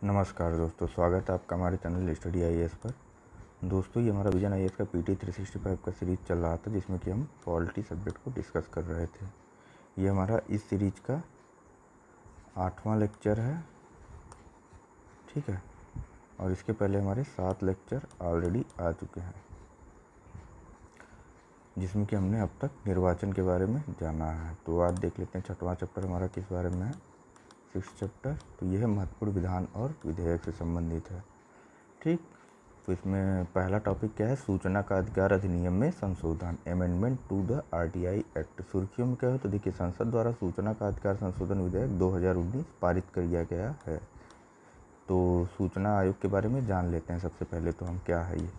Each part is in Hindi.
नमस्कार दोस्तों, स्वागत है आपका हमारे चैनल स्टडी आईएएस पर। दोस्तों, ये हमारा विजन आईएएस का पीटी 365 का सीरीज़ चल रहा था, जिसमें कि हम पॉलिटी सब्जेक्ट को डिस्कस कर रहे थे। ये हमारा इस सीरीज का 8वां लेक्चर है, ठीक है। और इसके पहले हमारे 7 लेक्चर ऑलरेडी आ चुके हैं, जिसमें कि हमने अब तक निर्वाचन के बारे में जाना है। तो आज देख लेते हैं 6वां चैप्टर हमारा किस बारे में है। 6th चैप्टर, तो यह महत्वपूर्ण विधान और विधेयक से संबंधित है, ठीक। तो इसमें पहला टॉपिक क्या है? सूचना का अधिकार अधिनियम में संशोधन, amendment to the RTI act. सुर्खियों में क्या है? तो देखिए, संसद द्वारा सूचना का अधिकार संशोधन विधेयक 2019 पारित कर दिया गया है। तो सूचना आयोग के बारे में जान लेते हैं सबसे पहले तो हम, क्या है ये।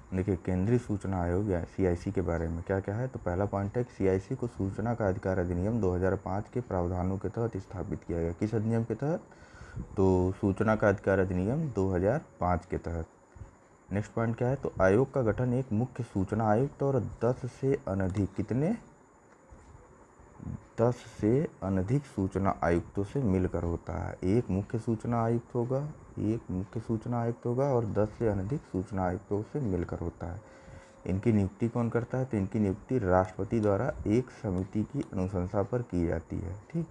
देखिए, केंद्रीय सूचना आयोग या सीआईसी के बारे में क्या क्या है। तो पहला पॉइंट है कि सीआईसी को सूचना का अधिकार अधिनियम 2005 के प्रावधानों के तहत स्थापित किया गया। किस अधिनियम के तहत? तो सूचना का अधिकार अधिनियम 2005 के तहत। नेक्स्ट पॉइंट क्या है? तो आयोग का गठन एक मुख्य सूचना आयुक्त और 10 से अनधिक कितने 10 से अनधिक सूचना आयुक्तों से मिलकर होता है। एक मुख्य सूचना आयुक्त होगा, और 10 से अनधिक सूचना आयुक्तों से मिलकर होता है। इनकी नियुक्ति कौन करता है? तो इनकी नियुक्ति राष्ट्रपति द्वारा एक समिति की अनुशंसा पर की जाती है, ठीक।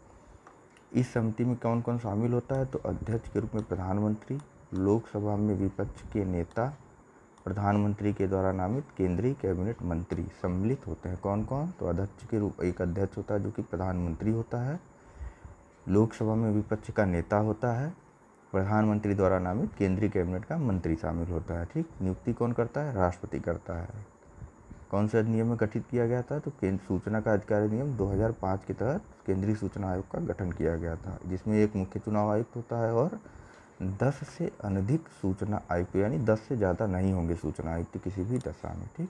इस समिति में कौन कौन शामिल होता है? तो अध्यक्ष के रूप में प्रधानमंत्री, लोकसभा में विपक्ष के नेता, प्रधानमंत्री के द्वारा नामित केंद्रीय कैबिनेट मंत्री सम्मिलित होते हैं। कौन कौन? तो अध्यक्ष के रूप एक अध्यक्ष होता है जो कि प्रधानमंत्री होता है, लोकसभा में विपक्ष का नेता होता है, प्रधानमंत्री द्वारा नामित केंद्रीय कैबिनेट का मंत्री शामिल होता है, ठीक। नियुक्ति कौन करता है? राष्ट्रपति करता है। कौन से अधिनियम में गठित किया गया था? तो सूचना का अधिकार अधिनियम 2005 के तहत केंद्रीय सूचना आयोग का गठन किया गया था, जिसमें एक मुख्य चुनाव आयुक्त होता है और 10 से अनधिक सूचना आयुक्त, यानी 10 से ज़्यादा नहीं होंगे सूचना आयुक्त किसी भी दशा में, ठीक।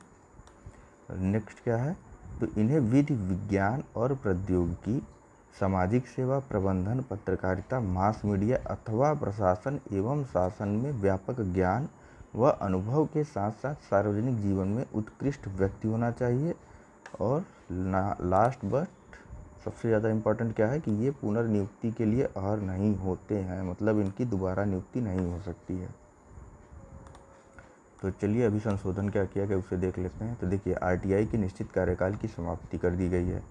नेक्स्ट क्या है? तो इन्हें विधि, विज्ञान और प्रौद्योगिकी, सामाजिक सेवा, प्रबंधन, पत्रकारिता, मास मीडिया अथवा प्रशासन एवं शासन में व्यापक ज्ञान व अनुभव के साथ साथ सार्वजनिक जीवन में उत्कृष्ट व्यक्ति होना चाहिए। और लास्ट बट सबसे ज़्यादा इम्पोर्टेंट क्या है कि ये पुनर्नियुक्ति के लिए अर्ह नहीं होते हैं, मतलब इनकी दोबारा नियुक्ति नहीं हो सकती है। तो चलिए अभी संशोधन क्या किया गया उसे देख लेते हैं। तो देखिए, आरटीआई की निश्चित कार्यकाल की समाप्ति कर दी गई है।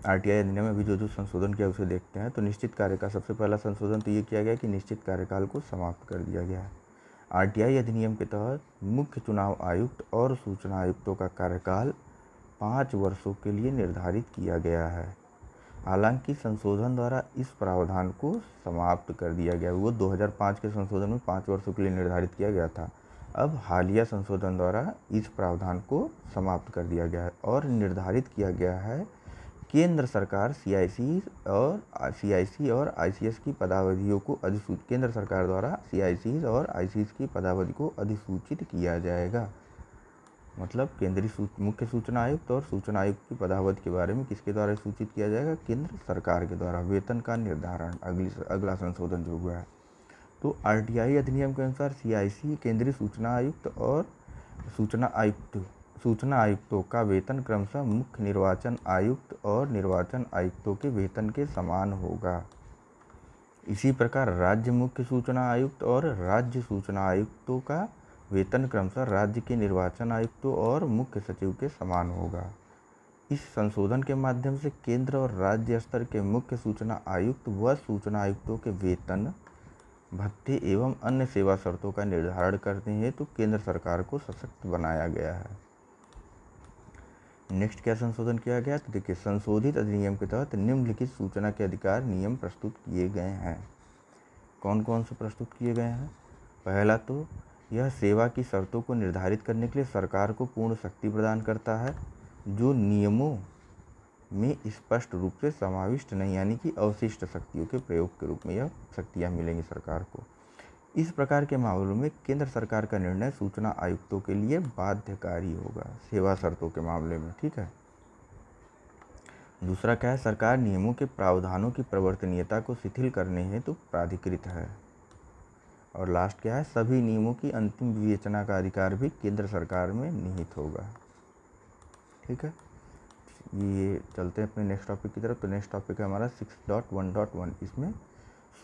आरटीआई अधिनियम में अभी जो संशोधन किया उसे देखते हैं। तो निश्चित कार्यकाल, सबसे पहला संशोधन तो ये किया गया कि निश्चित कार्यकाल को समाप्त कर दिया गया है। आरटीआई अधिनियम के तहत मुख्य चुनाव आयुक्त और सूचना आयुक्तों का कार्यकाल 5 वर्षों के लिए निर्धारित किया गया है। हालांकि संशोधन द्वारा इस प्रावधान को समाप्त कर दिया गया। वो 2005 के संशोधन में 5 वर्षों के लिए निर्धारित किया गया था। अब हालिया संशोधन द्वारा इस प्रावधान को समाप्त कर दिया गया है और निर्धारित किया गया है केंद्र सरकार सीआईसी और आईसीएस की पदावधियों को केंद्र सरकार द्वारा सीआईसी और आईसीएस की पदावधि को अधिसूचित किया जाएगा। मतलब केंद्रीय मुख्य सूचना आयुक्त और सूचना आयुक्त की पदावधि के बारे में किसके द्वारा सूचित किया जाएगा? केंद्र सरकार के द्वारा। वेतन का निर्धारण अगला संशोधन जो हुआ है। तो आरटीआई अधिनियम के अनुसार सीआईसी, केंद्रीय सूचना आयुक्त और सूचना आयुक्तों का वेतन क्रमशः मुख्य निर्वाचन आयुक्त और निर्वाचन आयुक्तों के वेतन के समान होगा। इसी प्रकार राज्य मुख्य सूचना आयुक्त और राज्य सूचना आयुक्तों का वेतन क्रमशः राज्य के निर्वाचन आयुक्तों और मुख्य सचिव के समान होगा। इस संशोधन के माध्यम से केंद्र और राज्य स्तर के मुख्य सूचना आयुक्त व सूचना आयुक्तों के वेतन, भत्ते एवं अन्य सेवा शर्तों का निर्धारण करने हेतु केंद्र सरकार को सशक्त बनाया गया है। नेक्स्ट क्या संशोधन किया गया? तो देखिए, संशोधित अधिनियम के तहत निम्नलिखित सूचना के अधिकार नियम प्रस्तुत किए गए हैं। कौन कौन से प्रस्तुत किए गए हैं? पहला तो यह सेवा की शर्तों को निर्धारित करने के लिए सरकार को पूर्ण शक्ति प्रदान करता है, जो नियमों में स्पष्ट रूप से समाविष्ट नहीं, यानी कि अवशिष्ट शक्तियों के प्रयोग के रूप में यह शक्तियाँ मिलेंगी सरकार को। इस प्रकार के मामलों में केंद्र सरकार का निर्णय सूचना आयुक्तों के लिए बाध्यकारी होगा सेवा शर्तों के मामले में, ठीक है। दूसरा क्या है? सरकार नियमों के प्रावधानों की प्रवर्तनीयता को शिथिल करने हेतु प्राधिकृत है। और लास्ट क्या है? सभी नियमों की अंतिम विवेचना का अधिकार भी केंद्र सरकार में निहित होगा, ठीक है। ये चलते हैं अपने नेक्स्ट टॉपिक की तरफ। तो नेक्स्ट टॉपिक है हमारा 6.1.1। इसमें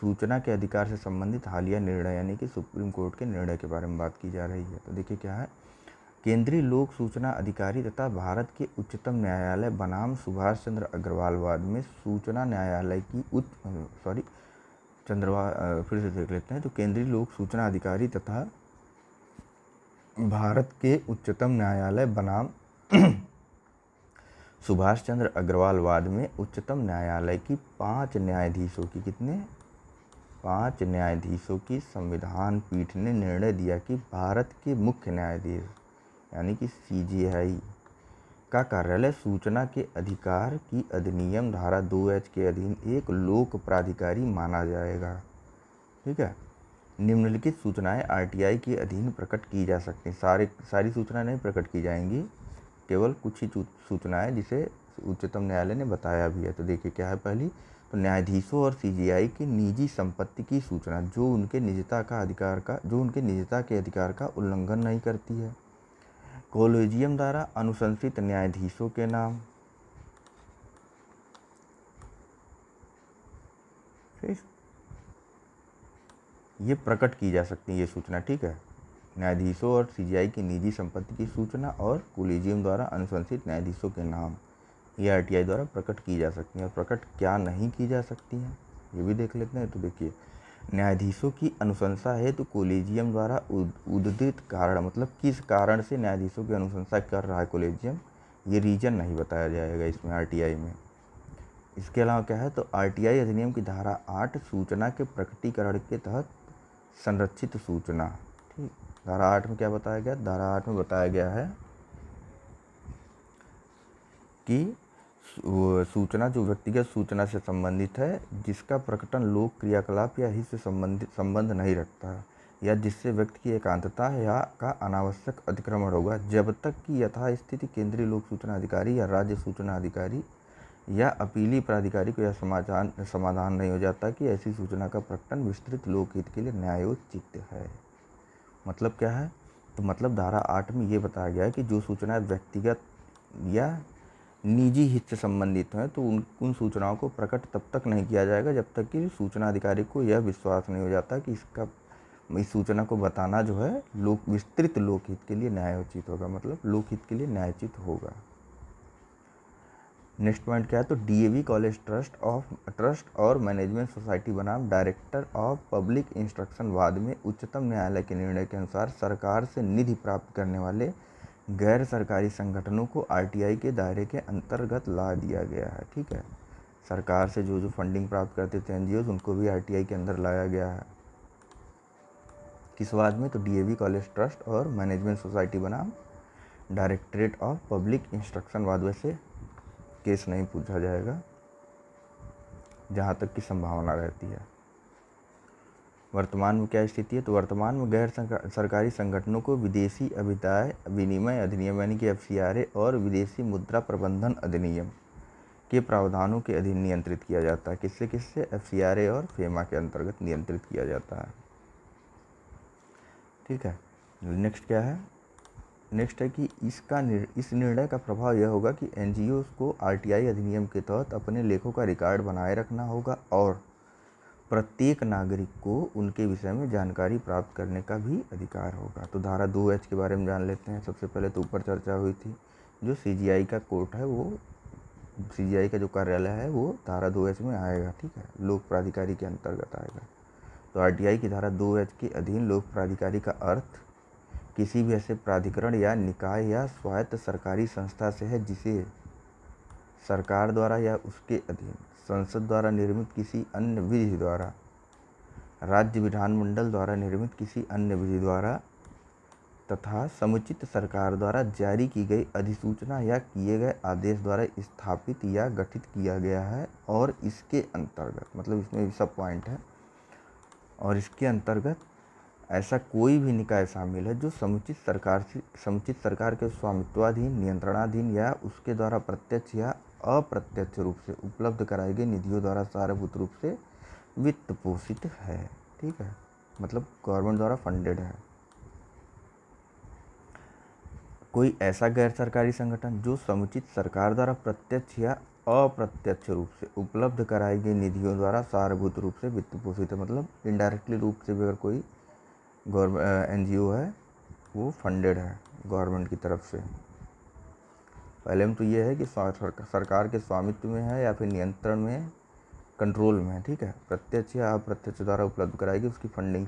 सूचना के अधिकार से संबंधित हालिया निर्णय यानी कि सुप्रीम कोर्ट के निर्णय के बारे में बात की जा रही है। तो देखिए क्या है, केंद्रीय लोक सूचना अधिकारी तथा भारत के उच्चतम न्यायालय बनाम सुभाष चंद्र अग्रवाल वाद में सूचना न्यायालय की फिर से देख लेते हैं। तो केंद्रीय लोक सूचना अधिकारी तथा भारत के उच्चतम न्यायालय बनाम सुभाष चंद्र अग्रवाल वाद में उच्चतम न्यायालय की 5 न्यायाधीशों की कितने 5 न्यायाधीशों की संविधान पीठ ने निर्णय दिया कि भारत के मुख्य न्यायाधीश यानी कि CJI का कार्यालय सूचना के अधिकार की अधिनियम धारा 2H के अधीन एक लोक प्राधिकारी माना जाएगा। ठीक है, निम्नलिखित सूचनाएं RTI के अधीन प्रकट की जा सकती हैं। सारी सूचनाएं नहीं प्रकट की जाएंगी, केवल कुछ ही सूचनाएं जिसे उच्चतम न्यायालय ने बताया भी है। तो देखिए क्या है, पहली तो न्यायाधीशों और CJI की निजी संपत्ति की सूचना जो उनके निजता के अधिकार का उल्लंघन नहीं करती है। कोलेजियम द्वारा अनुशंसित न्यायाधीशों के नाम, ये प्रकट की जा सकती है ये सूचना। ठीक है, न्यायाधीशों और CJI की निजी संपत्ति की सूचना और कोलेजियम द्वारा अनुशंसित न्यायाधीशों के नाम ये RTI द्वारा प्रकट की जा सकती हैं। और प्रकट क्या नहीं की जा सकती हैं ये भी देख लेते हैं। तो देखिए, न्यायाधीशों की अनुशंसा है तो कोलेजियम द्वारा उद्धृत कारण, मतलब किस कारण से न्यायाधीशों की अनुशंसा कर रहा है कोलेजियम, ये रीजन नहीं बताया जाएगा इसमें RTI में। इसके अलावा क्या है, तो RTI अधिनियम की धारा 8 सूचना के प्रकटीकरण के तहत संरक्षित सूचना। ठीक, धारा 8 में क्या बताया गया, धारा 8 में बताया गया है कि सूचना जो व्यक्तिगत सूचना से संबंधित है, जिसका प्रकटन लोक क्रियाकलाप या हित से संबंध नहीं रखता है, या जिससे व्यक्ति की एकांतता या का अनावश्यक अतिक्रमण होगा, जब तक कि यथास्थिति केंद्रीय लोक सूचना अधिकारी या राज्य सूचना अधिकारी या अपीली प्राधिकारी को यह समाधान नहीं हो जाता कि ऐसी सूचना का प्रकटन विस्तृत लोकहित के लिए न्यायोचित है। मतलब क्या है, तो मतलब धारा 8 में ये बताया गया है कि जो सूचनाएं व्यक्तिगत या निजी हित से संबंधित हैं तो उन सूचनाओं को प्रकट तब तक नहीं किया जाएगा जब तक कि सूचना अधिकारी को यह विश्वास नहीं हो जाता कि इस सूचना को बताना जो है विस्तृत लोकहित के लिए न्यायोचित होगा, मतलब लोकहित के लिए न्यायोचित होगा। नेक्स्ट पॉइंट क्या है, तो DAV कॉलेज ट्रस्ट और मैनेजमेंट सोसाइटी बनाम डायरेक्टर ऑफ पब्लिक इंस्ट्रक्शन वाद में उच्चतम न्यायालय के निर्णय के अनुसार सरकार से निधि प्राप्त करने वाले गैर सरकारी संगठनों को RTI के दायरे के अंतर्गत ला दिया गया है। ठीक है, सरकार से जो फंडिंग प्राप्त करते थे NGOs, उनको भी RTI के अंदर लाया गया है। किस वाद में, तो DAV कॉलेज ट्रस्ट और मैनेजमेंट सोसाइटी बनाम डायरेक्टरेट ऑफ पब्लिक इंस्ट्रक्शन वाद। वैसे केस नहीं पूछा जाएगा जहाँ तक की संभावना रहती है। वर्तमान में क्या स्थिति है, तो वर्तमान में गैर सरकारी संगठनों को विदेशी अभिदाय विनिमय अधिनियम यानी कि FCRA और विदेशी मुद्रा प्रबंधन अधिनियम के प्रावधानों के अधीन नियंत्रित किया जाता है। किससे FCRA और FEMA के अंतर्गत नियंत्रित किया जाता है। ठीक है, नेक्स्ट क्या है, नेक्स्ट है कि इस निर्णय का प्रभाव यह होगा कि NGOs को RTI अधिनियम के तहत अपने लेखों का रिकॉर्ड बनाए रखना होगा और प्रत्येक नागरिक को उनके विषय में जानकारी प्राप्त करने का भी अधिकार होगा। तो धारा 2H के बारे में जान लेते हैं। सबसे पहले तो ऊपर चर्चा हुई थी, जो CJI का कोर्ट है वो CJI का जो कार्यालय है वो धारा 2H में आएगा। ठीक है, लोक प्राधिकारी के अंतर्गत आएगा। तो RTI की धारा 2H के अधीन लोक प्राधिकारी का अर्थ किसी भी ऐसे प्राधिकरण या निकाय या स्वायत्त सरकारी संस्था से है जिसे सरकार द्वारा या उसके अधीन संसद द्वारा निर्मित किसी अन्य विधि द्वारा, राज्य विधानमंडल द्वारा निर्मित किसी अन्य विधि द्वारा तथा समुचित सरकार द्वारा जारी की गई अधिसूचना या किए गए आदेश द्वारा स्थापित या गठित किया गया है। और इसके अंतर्गत, मतलब इसमें भी सब पॉइंट है, और इसके अंतर्गत ऐसा कोई भी निकाय शामिल है जो समुचित सरकार के स्वामित्वाधीन, नियंत्रणाधीन या उसके द्वारा प्रत्यक्ष या अप्रत्यक्ष रूप से उपलब्ध कराई गई निधियों द्वारा सार्वभौमिक रूप से वित्त पोषित है। ठीक है, मतलब गवर्नमेंट द्वारा फंडेड है। कोई ऐसा गैर सरकारी संगठन जो समुचित सरकार द्वारा प्रत्यक्ष या अप्रत्यक्ष रूप से उपलब्ध कराई गई निधियों द्वारा सारभूत रूप से वित्त पोषित है। मतलब इनडायरेक्टली रूप से भी अगर कोई गवर्नमेंट एनजीओ है वो फंडेड है गवर्नमेंट की तरफ से। पहले में तो ये है कि सरकार के स्वामित्व में है या फिर नियंत्रण में, कंट्रोल में है, ठीक है। प्रत्यक्ष या अप्रत्यक्ष द्वारा उपलब्ध कराएगी उसकी फंडिंग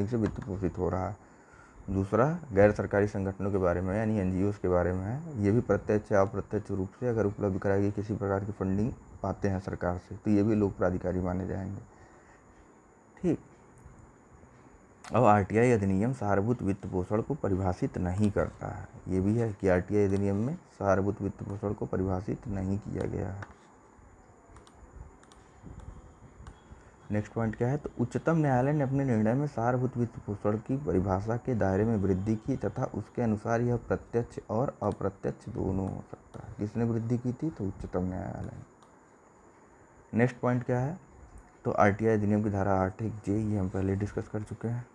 से वित्त पोषित हो रहा है। दूसरा गैर सरकारी संगठनों के बारे में यानी एनजीओ के बारे में है। ये भी प्रत्यक्ष या अप्रत्यक्ष रूप से अगर उपलब्ध कराएगी किसी प्रकार की फंडिंग पाते हैं सरकार से तो ये भी लोक प्राधिकारी माने जाएंगे, ठीक। अब आरटीआई अधिनियम सारभूत वित्त पोषण को परिभाषित नहीं करता है। ये भी है कि आरटीआई अधिनियम में सारभूत वित्त पोषण को परिभाषित नहीं किया गया है। नेक्स्ट पॉइंट क्या है, तो उच्चतम न्यायालय ने अपने निर्णय में सारभूत वित्त पोषण की परिभाषा के दायरे में वृद्धि की तथा उसके अनुसार यह प्रत्यक्ष और अप्रत्यक्ष दोनों हो सकता है। किसने वृद्धि की थी, तो उच्चतम न्यायालय ने। नेक्स्ट पॉइंट क्या है, तो आरटीआई अधिनियम की धारा 8(1)(j) ये हम पहले डिस्कस कर चुके हैं।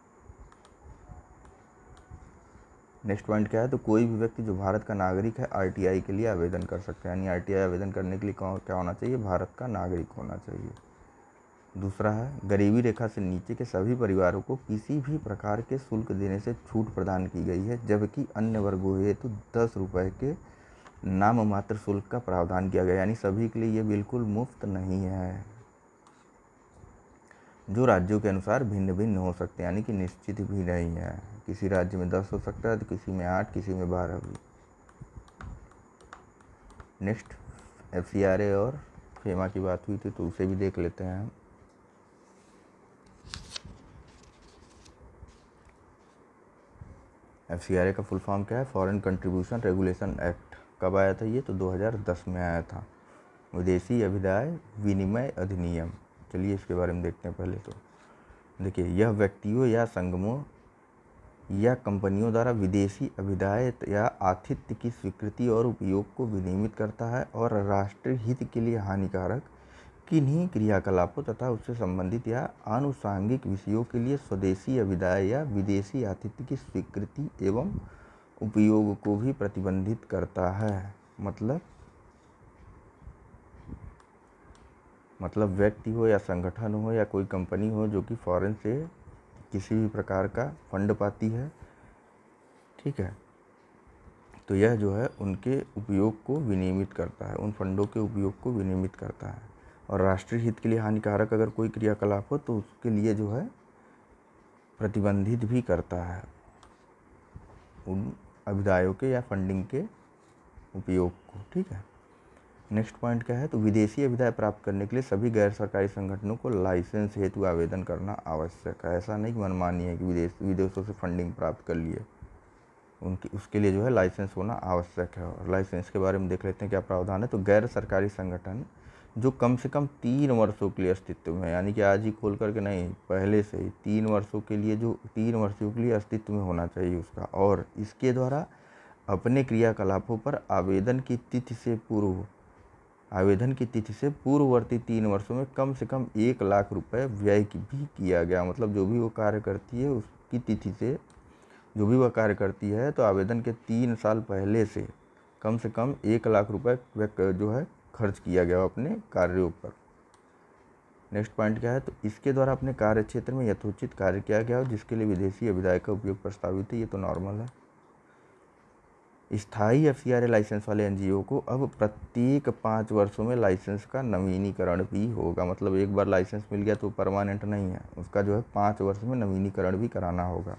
नेक्स्ट पॉइंट क्या है, तो कोई भी व्यक्ति जो भारत का नागरिक है आरटीआई के लिए आवेदन कर सकते हैं। यानी आरटीआई आवेदन करने के लिए क्या होना चाहिए, भारत का नागरिक होना चाहिए। दूसरा है गरीबी रेखा से नीचे के सभी परिवारों को किसी भी प्रकार के शुल्क देने से छूट प्रदान की गई है, जबकि अन्य वर्गों हेतु 10 रुपये के नाम मात्र शुल्क का प्रावधान किया गया। यानी सभी के लिए ये बिल्कुल मुफ्त नहीं है, जो राज्यों के अनुसार भिन्न भिन्न हो सकते हैं, यानी कि निश्चित भी नहीं है। किसी राज्य में 10 हो सकता है तो किसी में 8, किसी में 12 भी। नेक्स्ट एफसीआरए और फेमा की बात हुई थी तो उसे भी देख लेते हैं हम। एफसीआरए का फुल फॉर्म क्या है, फॉरेन कंट्रीब्यूशन रेगुलेशन एक्ट। कब आया था ये, तो 2010 में आया था। विदेशी अभिदाय विनिमय अधिनियम। चलिए इसके बारे में देखते हैं पहले। तो देखिए, यह व्यक्तियों या संगमों या कंपनियों द्वारा विदेशी अभिदाय या आतिथ्य की स्वीकृति और उपयोग को विनियमित करता है और राष्ट्रीय हित के लिए हानिकारक किन्हीं क्रियाकलापों तथा उससे संबंधित या आनुषंगिक विषयों के लिए स्वदेशी अभिदाय या विदेशी आतिथ्य की स्वीकृति एवं उपयोग को भी प्रतिबंधित करता है। मतलब व्यक्ति हो या संगठन हो या कोई कंपनी हो जो कि फॉरेन से किसी भी प्रकार का फंड पाती है, ठीक है, तो यह जो है उनके उपयोग को विनियमित करता है, उन फंडों के उपयोग को विनियमित करता है। और राष्ट्रीय हित के लिए हानिकारक अगर कोई क्रियाकलाप हो तो उसके लिए जो है प्रतिबंधित भी करता है उन अभिदायों के या फंडिंग के उपयोग को, ठीक है। नेक्स्ट पॉइंट क्या है, तो विदेशी अभिदाय प्राप्त करने के लिए सभी गैर सरकारी संगठनों को लाइसेंस हेतु आवेदन करना आवश्यक है। ऐसा नहीं कि मनमानी है कि विदेशों से फंडिंग प्राप्त कर लिए, उसके लिए जो है लाइसेंस होना आवश्यक है। और लाइसेंस के बारे में देख लेते हैं क्या प्रावधान है। तो गैर सरकारी संगठन जो कम से कम 3 वर्षों के लिए अस्तित्व में है, यानी कि आज ही खोल करके नहीं, पहले से ही 3 वर्षों के लिए, जो 3 वर्षों के लिए अस्तित्व में होना चाहिए उसका, और इसके द्वारा अपने क्रियाकलापों पर आवेदन की तिथि से पूर्ववर्ती 3 वर्षों में कम से कम 1 लाख रुपए व्यय भी किया गया। मतलब जो भी वो कार्य करती है उसकी तिथि से जो भी वह कार्य करती है तो आवेदन के 3 साल पहले से कम 1 लाख रुपए जो है खर्च किया गया अपने कार्यों पर। नेक्स्ट पॉइंट क्या है, तो इसके द्वारा अपने कार्य क्षेत्र में यथोचित कार्य किया गया हो जिसके लिए विदेशी अभिदाय का उपयोग प्रस्तावित है। ये तो नॉर्मल है। स्थायी एफसीआरए लाइसेंस वाले एनजीओ को अब प्रत्येक 5 वर्षों में लाइसेंस का नवीनीकरण भी होगा। मतलब एक बार लाइसेंस मिल गया तो परमानेंट नहीं है, उसका जो है 5 वर्ष में नवीनीकरण भी कराना होगा।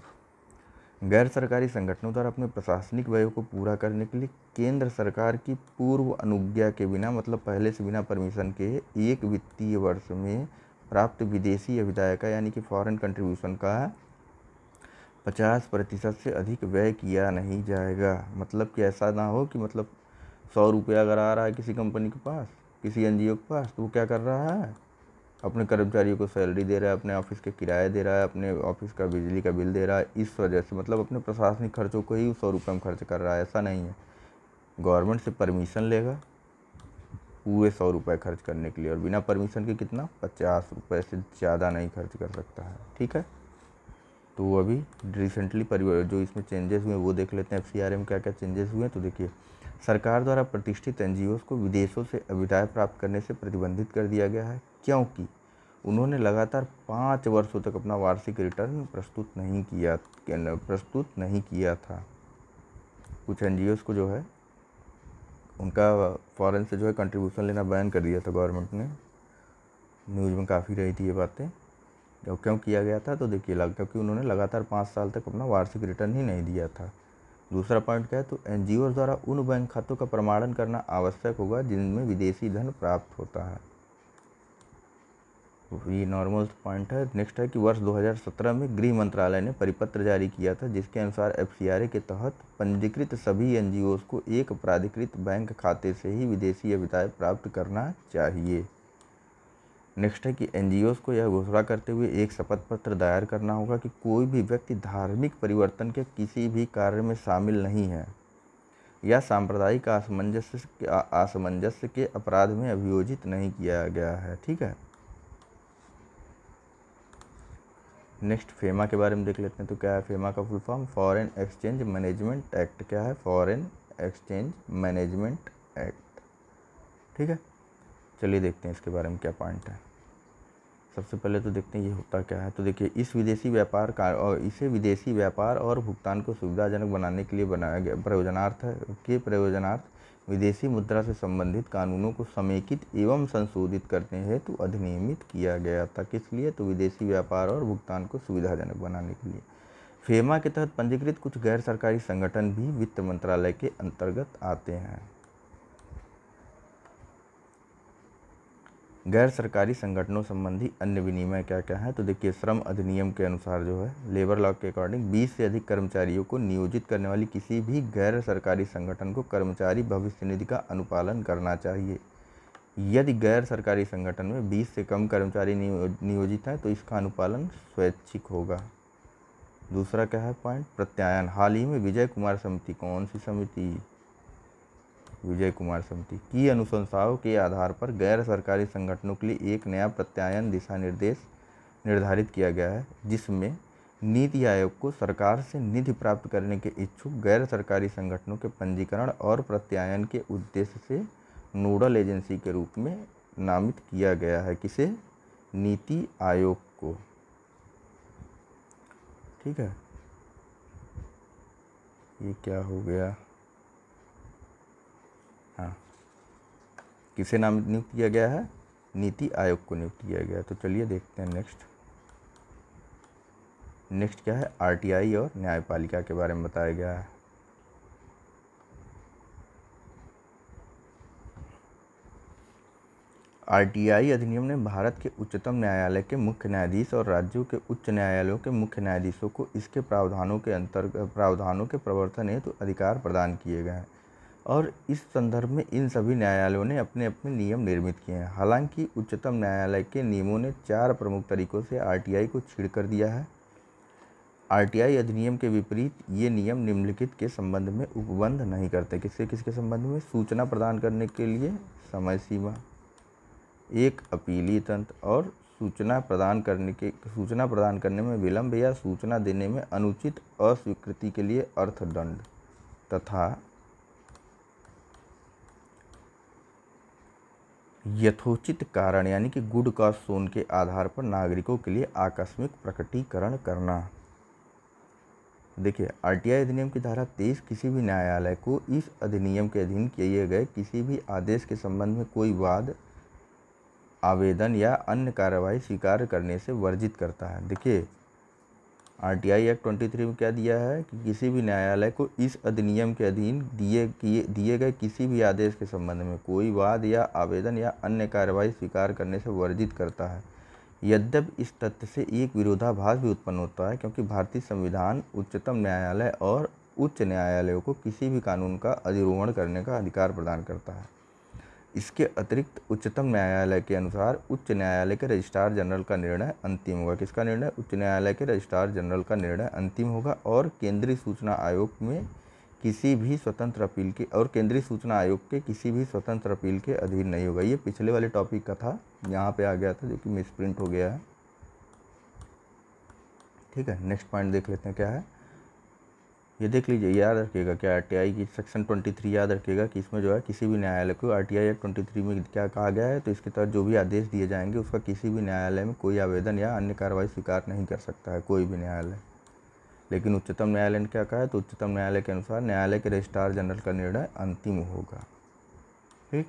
गैर सरकारी संगठनों द्वारा अपने प्रशासनिक व्ययों को पूरा करने के लिए केंद्र सरकार की पूर्व अनुज्ञा के बिना, मतलब पहले से बिना परमिशन के, एक वित्तीय वर्ष में प्राप्त विदेशी अभिदाय का यानी कि फॉरेन कंट्रीब्यूशन का 50% से अधिक व्यय किया नहीं जाएगा। मतलब कि ऐसा ना हो कि मतलब 100 रुपया अगर आ रहा है किसी कंपनी के पास, किसी एनजीओ के पास, तो वो क्या कर रहा है, अपने कर्मचारियों को सैलरी दे रहा है, अपने ऑफिस के किराए दे रहा है, अपने ऑफिस का बिजली का बिल दे रहा है, इस वजह से मतलब अपने प्रशासनिक खर्चों को ही 100 रुपये में खर्च कर रहा है। ऐसा नहीं है, गवर्नमेंट से परमिशन लेगा पूरे 100 रुपये खर्च करने के लिए, और बिना परमिशन के कितना, 50 रुपये से ज़्यादा नहीं खर्च कर सकता है, ठीक है। तो अभी रिसेंटली जो इसमें चेंजेस हुए वो देख लेते हैं। एफसीआरए में क्या क्या चेंजेस हुए हैं। तो देखिए, सरकार द्वारा प्रतिष्ठित एनजीओ को विदेशों से आदाय प्राप्त करने से प्रतिबंधित कर दिया गया है, क्योंकि उन्होंने लगातार 5 वर्षों तक अपना वार्षिक रिटर्न प्रस्तुत नहीं किया था। कुछ एनजीओ को जो है उनका फॉरेन से जो है कंट्रीब्यूशन लेना बैन कर दिया था गवर्नमेंट ने। न्यूज़ में काफ़ी रही थी ये बातें। क्यों किया गया था, तो देखिए क्योंकि उन्होंने लगातार 5 साल तक अपना वार्षिक रिटर्न ही नहीं दिया था। दूसरा पॉइंट क्या है, तो एनजीओ द्वारा उन बैंक खातों का प्रमाणन करना आवश्यक होगा जिनमें विदेशी धन प्राप्त होता है। ये नॉर्मल पॉइंट है। नेक्स्ट है कि वर्ष 2017 में गृह मंत्रालय ने परिपत्र जारी किया था जिसके अनुसार एफसीआरए के तहत पंजीकृत सभी एनजीओ को एक प्राधिकृत बैंक खाते से ही विदेशी आदाय प्राप्त करना चाहिए। नेक्स्ट है कि एनजीओ को यह घोषणा करते हुए एक शपथ पत्र दायर करना होगा कि कोई भी व्यक्ति धार्मिक परिवर्तन के किसी भी कार्य में शामिल नहीं है या सांप्रदायिक असमंजस्य के अपराध में अभियोजित नहीं किया गया है। ठीक है। नेक्स्ट फेमा के बारे में देख लेते हैं। तो क्या है फेमा का full form? Foreign exchange management act. क्या है? Foreign exchange management act. ठीक है, चलिए देखते हैं इसके बारे में क्या पॉइंट है। सबसे पहले तो देखते हैं ये होता क्या है। तो देखिए, इसे विदेशी व्यापार और भुगतान को सुविधाजनक बनाने के लिए बनाया गया प्रयोजनार्थ विदेशी मुद्रा से संबंधित कानूनों को समेकित एवं संशोधित करने हेतु अधिनियमित किया गया था। किस लिए? तो विदेशी व्यापार और भुगतान को सुविधाजनक बनाने के लिए। फेमा के तहत पंजीकृत कुछ गैर सरकारी संगठन भी वित्त मंत्रालय के अंतर्गत आते हैं। गैर सरकारी संगठनों संबंधी अन्य विनिमय क्या क्या है? तो देखिए, श्रम अधिनियम के अनुसार जो है लेबर लॉ के अकॉर्डिंग 20 से अधिक कर्मचारियों को नियोजित करने वाली किसी भी गैर सरकारी संगठन को कर्मचारी भविष्य निधि का अनुपालन करना चाहिए। यदि गैर सरकारी संगठन में 20 से कम कर्मचारी नियोजित हैं तो इसका अनुपालन स्वैच्छिक होगा। दूसरा क्या है पॉइंट? प्रत्यायन। हाल ही में विजय कुमार समिति, कौन सी समिति? विजय कुमार समिति की अनुशंसाओं के आधार पर गैर सरकारी संगठनों के लिए एक नया प्रत्यायन दिशा निर्देश निर्धारित किया गया है, जिसमें नीति आयोग को सरकार से निधि प्राप्त करने के इच्छुक गैर सरकारी संगठनों के पंजीकरण और प्रत्यायन के उद्देश्य से नोडल एजेंसी के रूप में नामित किया गया है। किसे? नीति आयोग को। ठीक है, ये क्या हो गया? हाँ, किसे नामित नियुक्त किया गया है? नीति आयोग को नियुक्त किया गया है। तो चलिए देखते हैं नेक्स्ट क्या है? आरटीआई और न्यायपालिका के बारे में बताया गया है। आरटीआई अधिनियम ने भारत के उच्चतम न्यायालय के मुख्य न्यायाधीश और राज्यों के उच्च न्यायालयों के मुख्य न्यायाधीशों को इसके प्रावधानों के प्रवर्तन हेतु अधिकार प्रदान किए गए हैं और इस संदर्भ में इन सभी न्यायालयों ने अपने अपने नियम निर्मित किए हैं। हालांकि उच्चतम न्यायालय के नियमों ने 4 प्रमुख तरीकों से आरटीआई को छीड़ कर दिया है। आरटीआई अधिनियम के विपरीत ये नियम निम्नलिखित के संबंध में उपबंध नहीं करते। किसके संबंध में? सूचना प्रदान करने के लिए समय सीमा, एक अपीली तंत्र और सूचना प्रदान करने में विलंब या सूचना देने में अनुचित अस्वीकृति के लिए अर्थदंड तथा यथोचित कारण यानी कि गुड कॉज शोन के आधार पर नागरिकों के लिए आकस्मिक प्रकटीकरण करना। देखिए, आरटीआई अधिनियम की धारा 23 किसी भी न्यायालय को इस अधिनियम के अधीन किए गए किसी भी आदेश के संबंध में कोई वाद, आवेदन या अन्य कार्रवाई स्वीकार करने से वर्जित करता है। देखिए, आरटीआई एक्ट 23 में क्या दिया है कि किसी भी न्यायालय को इस अधिनियम के अधीन दिए गए किसी भी आदेश के संबंध में कोई वाद या आवेदन या अन्य कार्रवाई स्वीकार करने से वर्जित करता है। यद्यपि इस तथ्य से एक विरोधाभास भी उत्पन्न होता है, क्योंकि भारतीय संविधान उच्चतम न्यायालय और उच्च न्यायालयों को किसी भी कानून का अधिरोहण करने का अधिकार प्रदान करता है। इसके अतिरिक्त उच्चतम न्यायालय के अनुसार उच्च न्यायालय के रजिस्ट्रार जनरल का निर्णय अंतिम होगा। किसका निर्णय? उच्च न्यायालय के रजिस्ट्रार जनरल का निर्णय अंतिम होगा और केंद्रीय सूचना आयोग के किसी भी स्वतंत्र अपील के अधीन नहीं होगा। ये पिछले वाले टॉपिक का था, यहाँ पे आ गया था जो कि मिसप्रिंट हो गया है। ठीक है, नेक्स्ट पॉइंट देख लेते हैं क्या है। ये देख लीजिए, याद रखिएगा क्या आरटीआई की सेक्शन 23 याद रखिएगा कि इसमें जो है किसी भी न्यायालय को आरटीआई एक्ट 23 में क्या कहा गया है, तो इसके तहत जो भी आदेश दिए जाएंगे उसका किसी भी न्यायालय में कोई आवेदन या अन्य कार्रवाई स्वीकार नहीं कर सकता है कोई भी न्यायालय। लेकिन उच्चतम न्यायालय ने क्या कहा है, तो उच्चतम न्यायालय के अनुसार न्यायालय के रजिस्ट्रार जनरल का निर्णय अंतिम होगा। ठीक।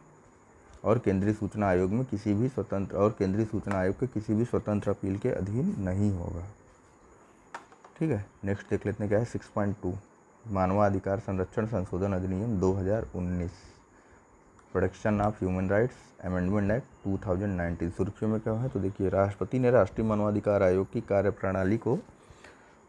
और केंद्रीय सूचना आयोग में किसी भी स्वतंत्र और केंद्रीय सूचना आयोग के किसी भी स्वतंत्र अपील के अधीन नहीं होगा। ठीक है, नेक्स्ट देख लेते हैं क्या है 6.2 मानवाधिकार संरक्षण संशोधन अधिनियम 2019 protection of human rights amendment act 2019। सुर्खियों में क्या है, तो देखिए राष्ट्रपति ने राष्ट्रीय मानवाधिकार आयोग की कार्यप्रणाली को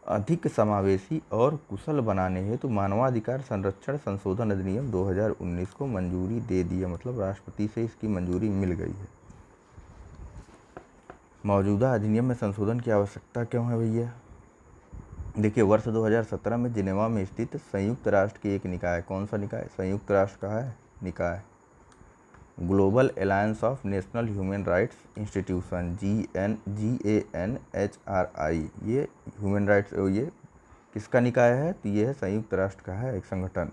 अधिक समावेशी और कुशल बनाने हेतु मानवाधिकार संरक्षण संशोधन अधिनियम 2019 को मंजूरी दे दी है, मतलब राष्ट्रपति से इसकी मंजूरी मिल गई है। मौजूदा अधिनियम में संशोधन की आवश्यकता क्यों है भैया? देखिए वर्ष 2017 में जिनेवा में स्थित संयुक्त राष्ट्र की एक निकाय, कौन सा निकाय? संयुक्त राष्ट्र का है निकाय, global alliance of national human rights institution GANHRI, ये ह्यूमन राइट्स ये किसका निकाय है? तो ये है संयुक्त राष्ट्र का है एक संगठन।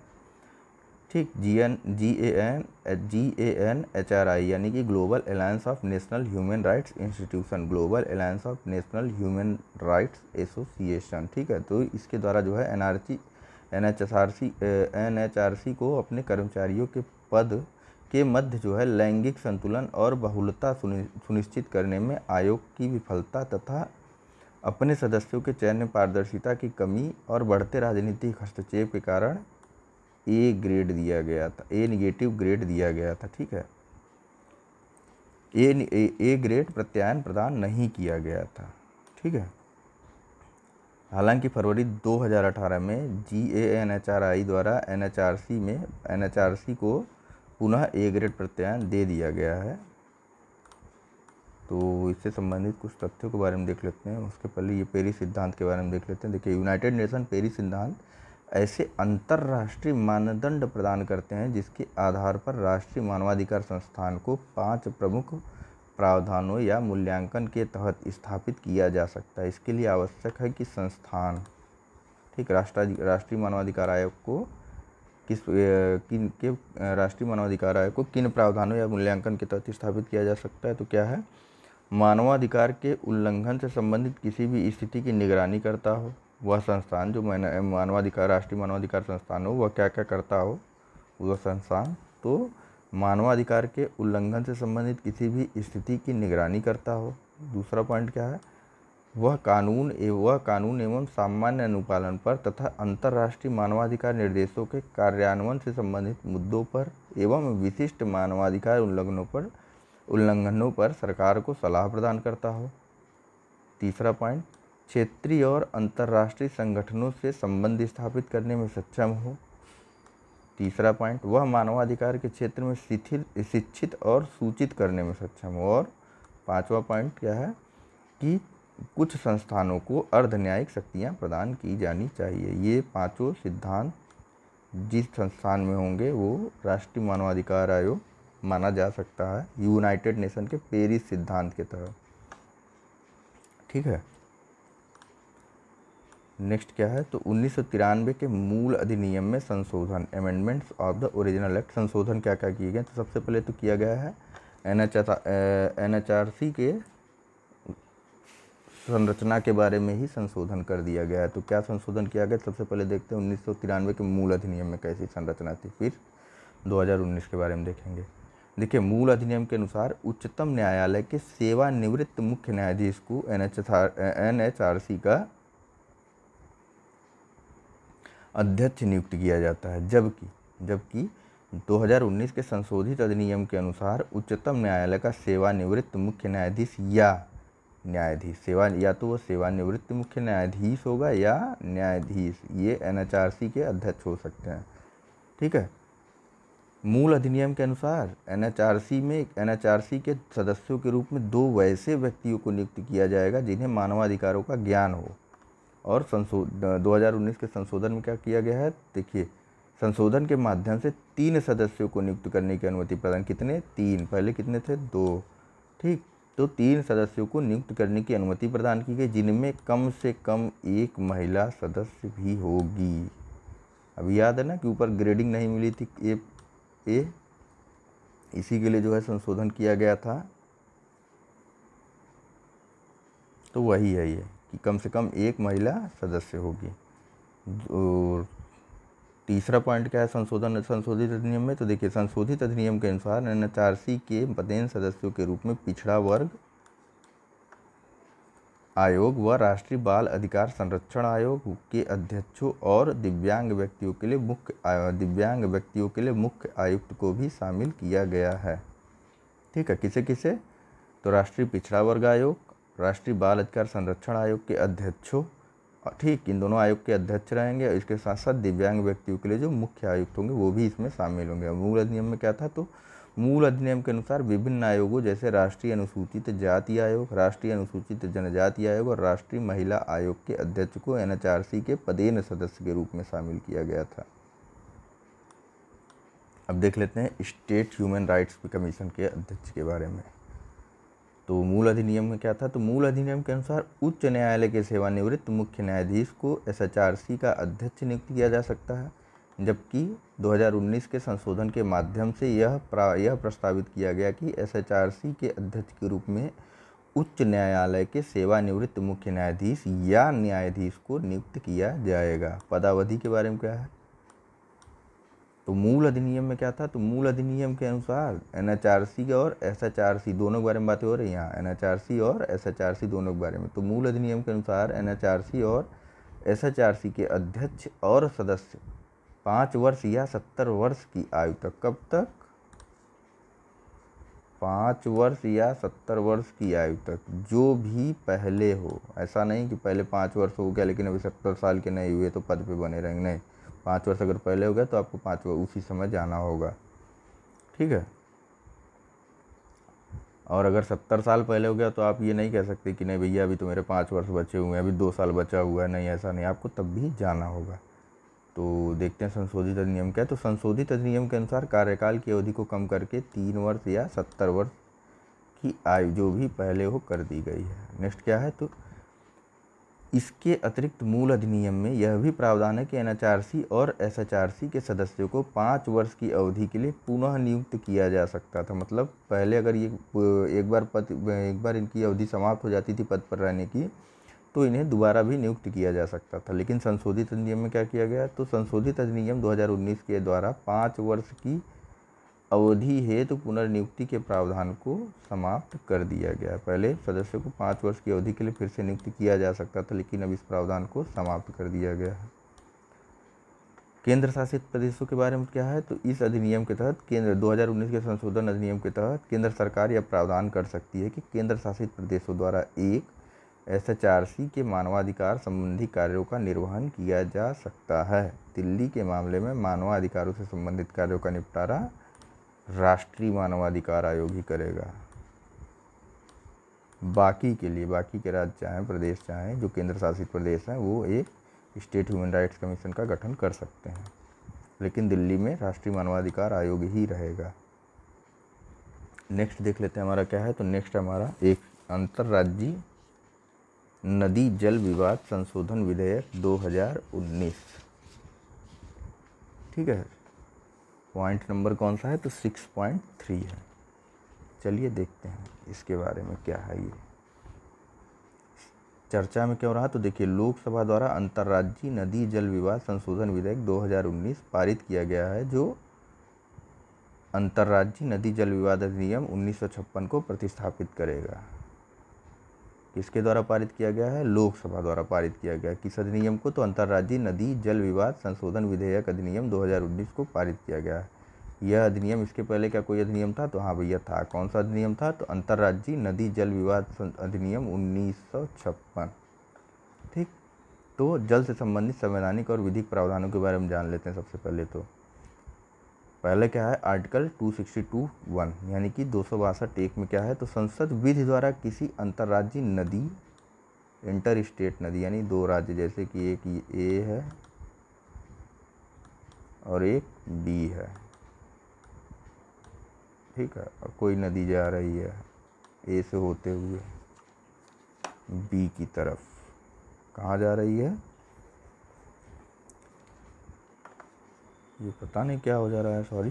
ठीक, GANHRI यानी कि global alliance of national human rights institution, global alliance of national human rights association. ठीक है, तो इसके द्वारा जो है NHRC को अपने कर्मचारियों के पद के मध्य जो है लैंगिक संतुलन और बहुलता सुनिश्चित करने में आयोग की विफलता तथा अपने सदस्यों के चयन में पारदर्शिता की कमी और बढ़ते राजनीतिक हस्तक्षेप के कारण ए ग्रेड दिया गया था, ए निगेटिव ग्रेड दिया गया था। ठीक है, ए ग्रेड प्रत्यायन प्रदान नहीं किया गया था। ठीक है, हालांकि फरवरी 2018 में GANHRI द्वारा NHRC को पुनः ए ग्रेड प्रत्यायन दे दिया गया है। तो इससे संबंधित कुछ तथ्यों के बारे में देख लेते हैं। उसके पहले ये पेरिस सिद्धांत के बारे में देख लेते हैं। देखिए यूनाइटेड नेशन पेरिस सिद्धांत ऐसे अंतर्राष्ट्रीय मानदंड प्रदान करते हैं जिसके आधार पर राष्ट्रीय मानवाधिकार संस्थान को 5 प्रमुख प्रावधानों या मूल्यांकन के तहत स्थापित किया जा सकता है। इसके लिए आवश्यक है कि संस्थान, ठीक, राष्ट्रीय मानवाधिकार आयोग को राष्ट्रीय मानवाधिकार आयोग को किन प्रावधानों या मूल्यांकन के तहत स्थापित किया जा सकता है? तो क्या है, मानवाधिकार के उल्लंघन से संबंधित किसी भी स्थिति की निगरानी करता हो वह संस्थान, जो मानवाधिकार राष्ट्रीय मानवाधिकार संस्थान हो वह क्या क्या करता हो वह संस्थान, तो मानवाधिकार के उल्लंघन से संबंधित किसी भी स्थिति की निगरानी करता हो। दूसरा पॉइंट क्या है, वह कानून एवं सामान्य अनुपालन पर तथा अंतर्राष्ट्रीय मानवाधिकार निर्देशों के कार्यान्वयन से संबंधित मुद्दों पर एवं विशिष्ट मानवाधिकार उल्लंघनों पर सरकार को सलाह प्रदान करता हो। तीसरा पॉइंट, क्षेत्रीय और अंतर्राष्ट्रीय संगठनों से संबंध स्थापित करने में सक्षम हो। तीसरा पॉइंट, वह मानवाधिकार के क्षेत्र में शिक्षित और सूचित करने में सक्षम हो। और पांचवा पॉइंट क्या है कि कुछ संस्थानों को अर्धन्यायिक शक्तियाँ प्रदान की जानी चाहिए। ये पांचों सिद्धांत जिस संस्थान में होंगे वो राष्ट्रीय मानवाधिकार आयोग माना जा सकता है यूनाइटेड नेशन के पेरिस सिद्धांत के तहत। ठीक है, नेक्स्ट क्या है, तो 1993 के मूल अधिनियम में संशोधन, amendments of the original act. संशोधन क्या क्या किए गए? तो सबसे पहले तो किया गया है NHRC के संरचना के बारे में ही संशोधन कर दिया गया है। तो क्या संशोधन किया गया? सबसे पहले देखते हैं 1993 के मूल अधिनियम में कैसी संरचना थी, फिर 2019 के बारे में देखेंगे। देखिए मूल अधिनियम के अनुसार उच्चतम न्यायालय के सेवानिवृत्त मुख्य न्यायाधीश को NHRC का अध्यक्ष नियुक्त किया जाता है, जबकि 2019 के संशोधित अधिनियम के अनुसार उच्चतम न्यायालय का सेवानिवृत्त मुख्य न्यायाधीश या तो वो सेवानिवृत्त मुख्य न्यायाधीश होगा या न्यायाधीश, ये NHRC के अध्यक्ष हो सकते हैं। ठीक है, मूल अधिनियम के अनुसार NHRC के सदस्यों के रूप में 2 वैसे व्यक्तियों को नियुक्त किया जाएगा जिन्हें मानवाधिकारों का ज्ञान हो। और 2019 के संशोधन में क्या किया गया है? देखिए संशोधन के माध्यम से 3 सदस्यों को नियुक्त करने की अनुमति प्रदान, कितने? 3, पहले कितने थे? 2। ठीक, तो 3 सदस्यों को नियुक्त करने की अनुमति प्रदान की गई जिनमें कम से कम 1 महिला सदस्य भी होगी। अभी याद है ना कि ऊपर ग्रेडिंग नहीं मिली थी ए, इसी के लिए जो है संशोधन किया गया था। तो वही है ये कि कम से कम एक महिला सदस्य होगी। और तीसरा पॉइंट क्या है संशोधित अधिनियम में, तो देखिए संशोधित अधिनियम के अनुसार एनएचआरसी के पदेन सदस्यों के रूप में पिछड़ा वर्ग आयोग व राष्ट्रीय बाल अधिकार संरक्षण आयोग के अध्यक्षों और दिव्यांग व्यक्तियों के लिए मुख्य आयुक्त को भी शामिल किया गया है। ठीक है, किसे किसे, तो राष्ट्रीय पिछड़ा वर्ग आयोग, राष्ट्रीय बाल अधिकार संरक्षण आयोग के अध्यक्षों, ठीक, इन दोनों आयोग के अध्यक्ष रहेंगे। और इसके साथ साथ दिव्यांग व्यक्तियों के लिए जो मुख्य आयुक्त होंगे वो भी इसमें शामिल होंगे। मूल अधिनियम में क्या था, तो मूल अधिनियम के अनुसार विभिन्न आयोगों जैसे राष्ट्रीय अनुसूचित जाति आयोग, राष्ट्रीय अनुसूचित जनजाति आयोग और राष्ट्रीय महिला आयोग के अध्यक्ष को एनएचआरसी के पदेन सदस्य के रूप में शामिल किया गया था। अब देख लेते हैं स्टेट ह्यूमन राइट्स कमीशन के अध्यक्ष के बारे में। तो मूल अधिनियम में क्या था, तो मूल अधिनियम के अनुसार उच्च न्यायालय के सेवानिवृत्त मुख्य न्यायाधीश को एसएचआरसी का अध्यक्ष नियुक्त किया जा सकता है, जबकि 2019 के संशोधन के माध्यम से यह प्रस्तावित किया गया कि एसएचआरसी के अध्यक्ष के रूप में उच्च न्यायालय के सेवानिवृत्त मुख्य न्यायाधीश या न्यायाधीश को नियुक्त किया जाएगा। पदावधि के बारे में क्या है, तो मूल अधिनियम में क्या था, तो मूल अधिनियम के अनुसार एनएचआरसी और एसएचआरसी दोनों के बारे में बातें हो रही हैं यहाँ, एनएचआरसी और एसएचआरसी दोनों के बारे में। तो मूल अधिनियम के अनुसार एनएचआरसी और एसएचआरसी के अध्यक्ष और सदस्य 5 वर्ष या 70 वर्ष की आयु तक, कब तक, 5 वर्ष या 70 वर्ष की आयु तक, जो भी पहले हो। ऐसा नहीं कि पहले 5 वर्ष हो गया लेकिन अभी 70 साल के नहीं हुए तो पद पे बने रहेंगे, नहीं, 5 वर्ष अगर पहले हो गया तो आपको 5 वर्ष उसी समय जाना होगा। ठीक है, और अगर 70 साल पहले हो गया तो आप ये नहीं कह सकते कि नहीं भैया अभी तो मेरे 5 वर्ष बचे हुए हैं, अभी 2 साल बचा हुआ है, नहीं, ऐसा नहीं, आपको तब भी जाना होगा। तो देखते हैं संशोधित अधिनियम क्या है। तो संशोधित अधिनियम के अनुसार कार्यकाल की अवधि को कम करके 3 वर्ष या 70 वर्ष की आयु जो भी पहले हो कर दी गई है। नेक्स्ट क्या है, तो इसके अतिरिक्त मूल अधिनियम में यह भी प्रावधान है कि एनएचआरसी और एसएचआरसी के सदस्यों को 5 वर्ष की अवधि के लिए पुनः नियुक्त किया जा सकता था। मतलब पहले अगर ये एक बार इनकी अवधि समाप्त हो जाती थी पद पर रहने की, तो इन्हें दोबारा भी नियुक्त किया जा सकता था। लेकिन संशोधित अधिनियम में क्या किया गया, तो संशोधित अधिनियम 2019 के द्वारा 5 वर्ष की अवधि हेतु पुनर्नियुक्ति के प्रावधान को समाप्त कर दिया गया। पहले सदस्यों को 5 वर्ष की अवधि के लिए फिर से नियुक्त किया जा सकता था, लेकिन अब इस प्रावधान को समाप्त कर दिया गया है। केंद्र शासित प्रदेशों के बारे में क्या है, तो इस अधिनियम के तहत 2019 के संशोधन अधिनियम के तहत केंद्र सरकार यह प्रावधान कर सकती है कि केंद्र शासित प्रदेशों द्वारा एक एसएचआरसी के मानवाधिकार संबंधी कार्यों का निर्वहन किया जा सकता है। दिल्ली के मामले में मानवाधिकारों से संबंधित कार्यों का निपटारा राष्ट्रीय मानवाधिकार आयोग ही करेगा। बाकी के लिए, बाकी के राज्य चाहें, प्रदेश चाहें, जो केंद्र शासित प्रदेश हैं, वो एक स्टेट ह्यूमन राइट्स कमीशन का गठन कर सकते हैं, लेकिन दिल्ली में राष्ट्रीय मानवाधिकार आयोग ही रहेगा। नेक्स्ट देख लेते हैं हमारा क्या है, तो नेक्स्ट हमारा एक अंतर्राज्यीय नदी जल विवाद संशोधन विधेयक 2019। ठीक है, पॉइंट नंबर कौन सा है, तो 6.3 है। चलिए देखते हैं इसके बारे में क्या है। ये चर्चा में क्यों रहा, तो देखिए लोकसभा द्वारा अंतर्राज्यीय नदी जल विवाद संशोधन विधेयक 2019 पारित किया गया है, जो अंतर्राज्यीय नदी जल विवाद अधिनियम 1956 को प्रतिस्थापित करेगा। किसके द्वारा पारित किया गया है, लोकसभा द्वारा पारित किया गया। किस अधिनियम को, तो अंतर्राज्यीय नदी जल विवाद संशोधन विधेयक अधिनियम 2019 को पारित किया गया है। यह अधिनियम, इसके पहले क्या कोई अधिनियम था, तो हाँ भैया था। कौन सा अधिनियम था, तो अंतर्राज्यीय नदी जल विवाद अधिनियम 1956। ठीक, तो जल से संबंधित संवैधानिक और विधिक प्रावधानों के बारे में जान लेते हैं। सबसे पहले तो पहले क्या है, आर्टिकल 262(1) यानी कि 262(1) में क्या है, तो संसद विधि द्वारा किसी अंतर्राज्यीय नदी, इंटर स्टेट नदी यानी 2 राज्य, जैसे कि एक ए है और एक बी है, ठीक है, और कोई नदी जा रही है ए से होते हुए बी की तरफ, कहाँ जा रही है, ये पता नहीं क्या हो जा रहा है, सॉरी।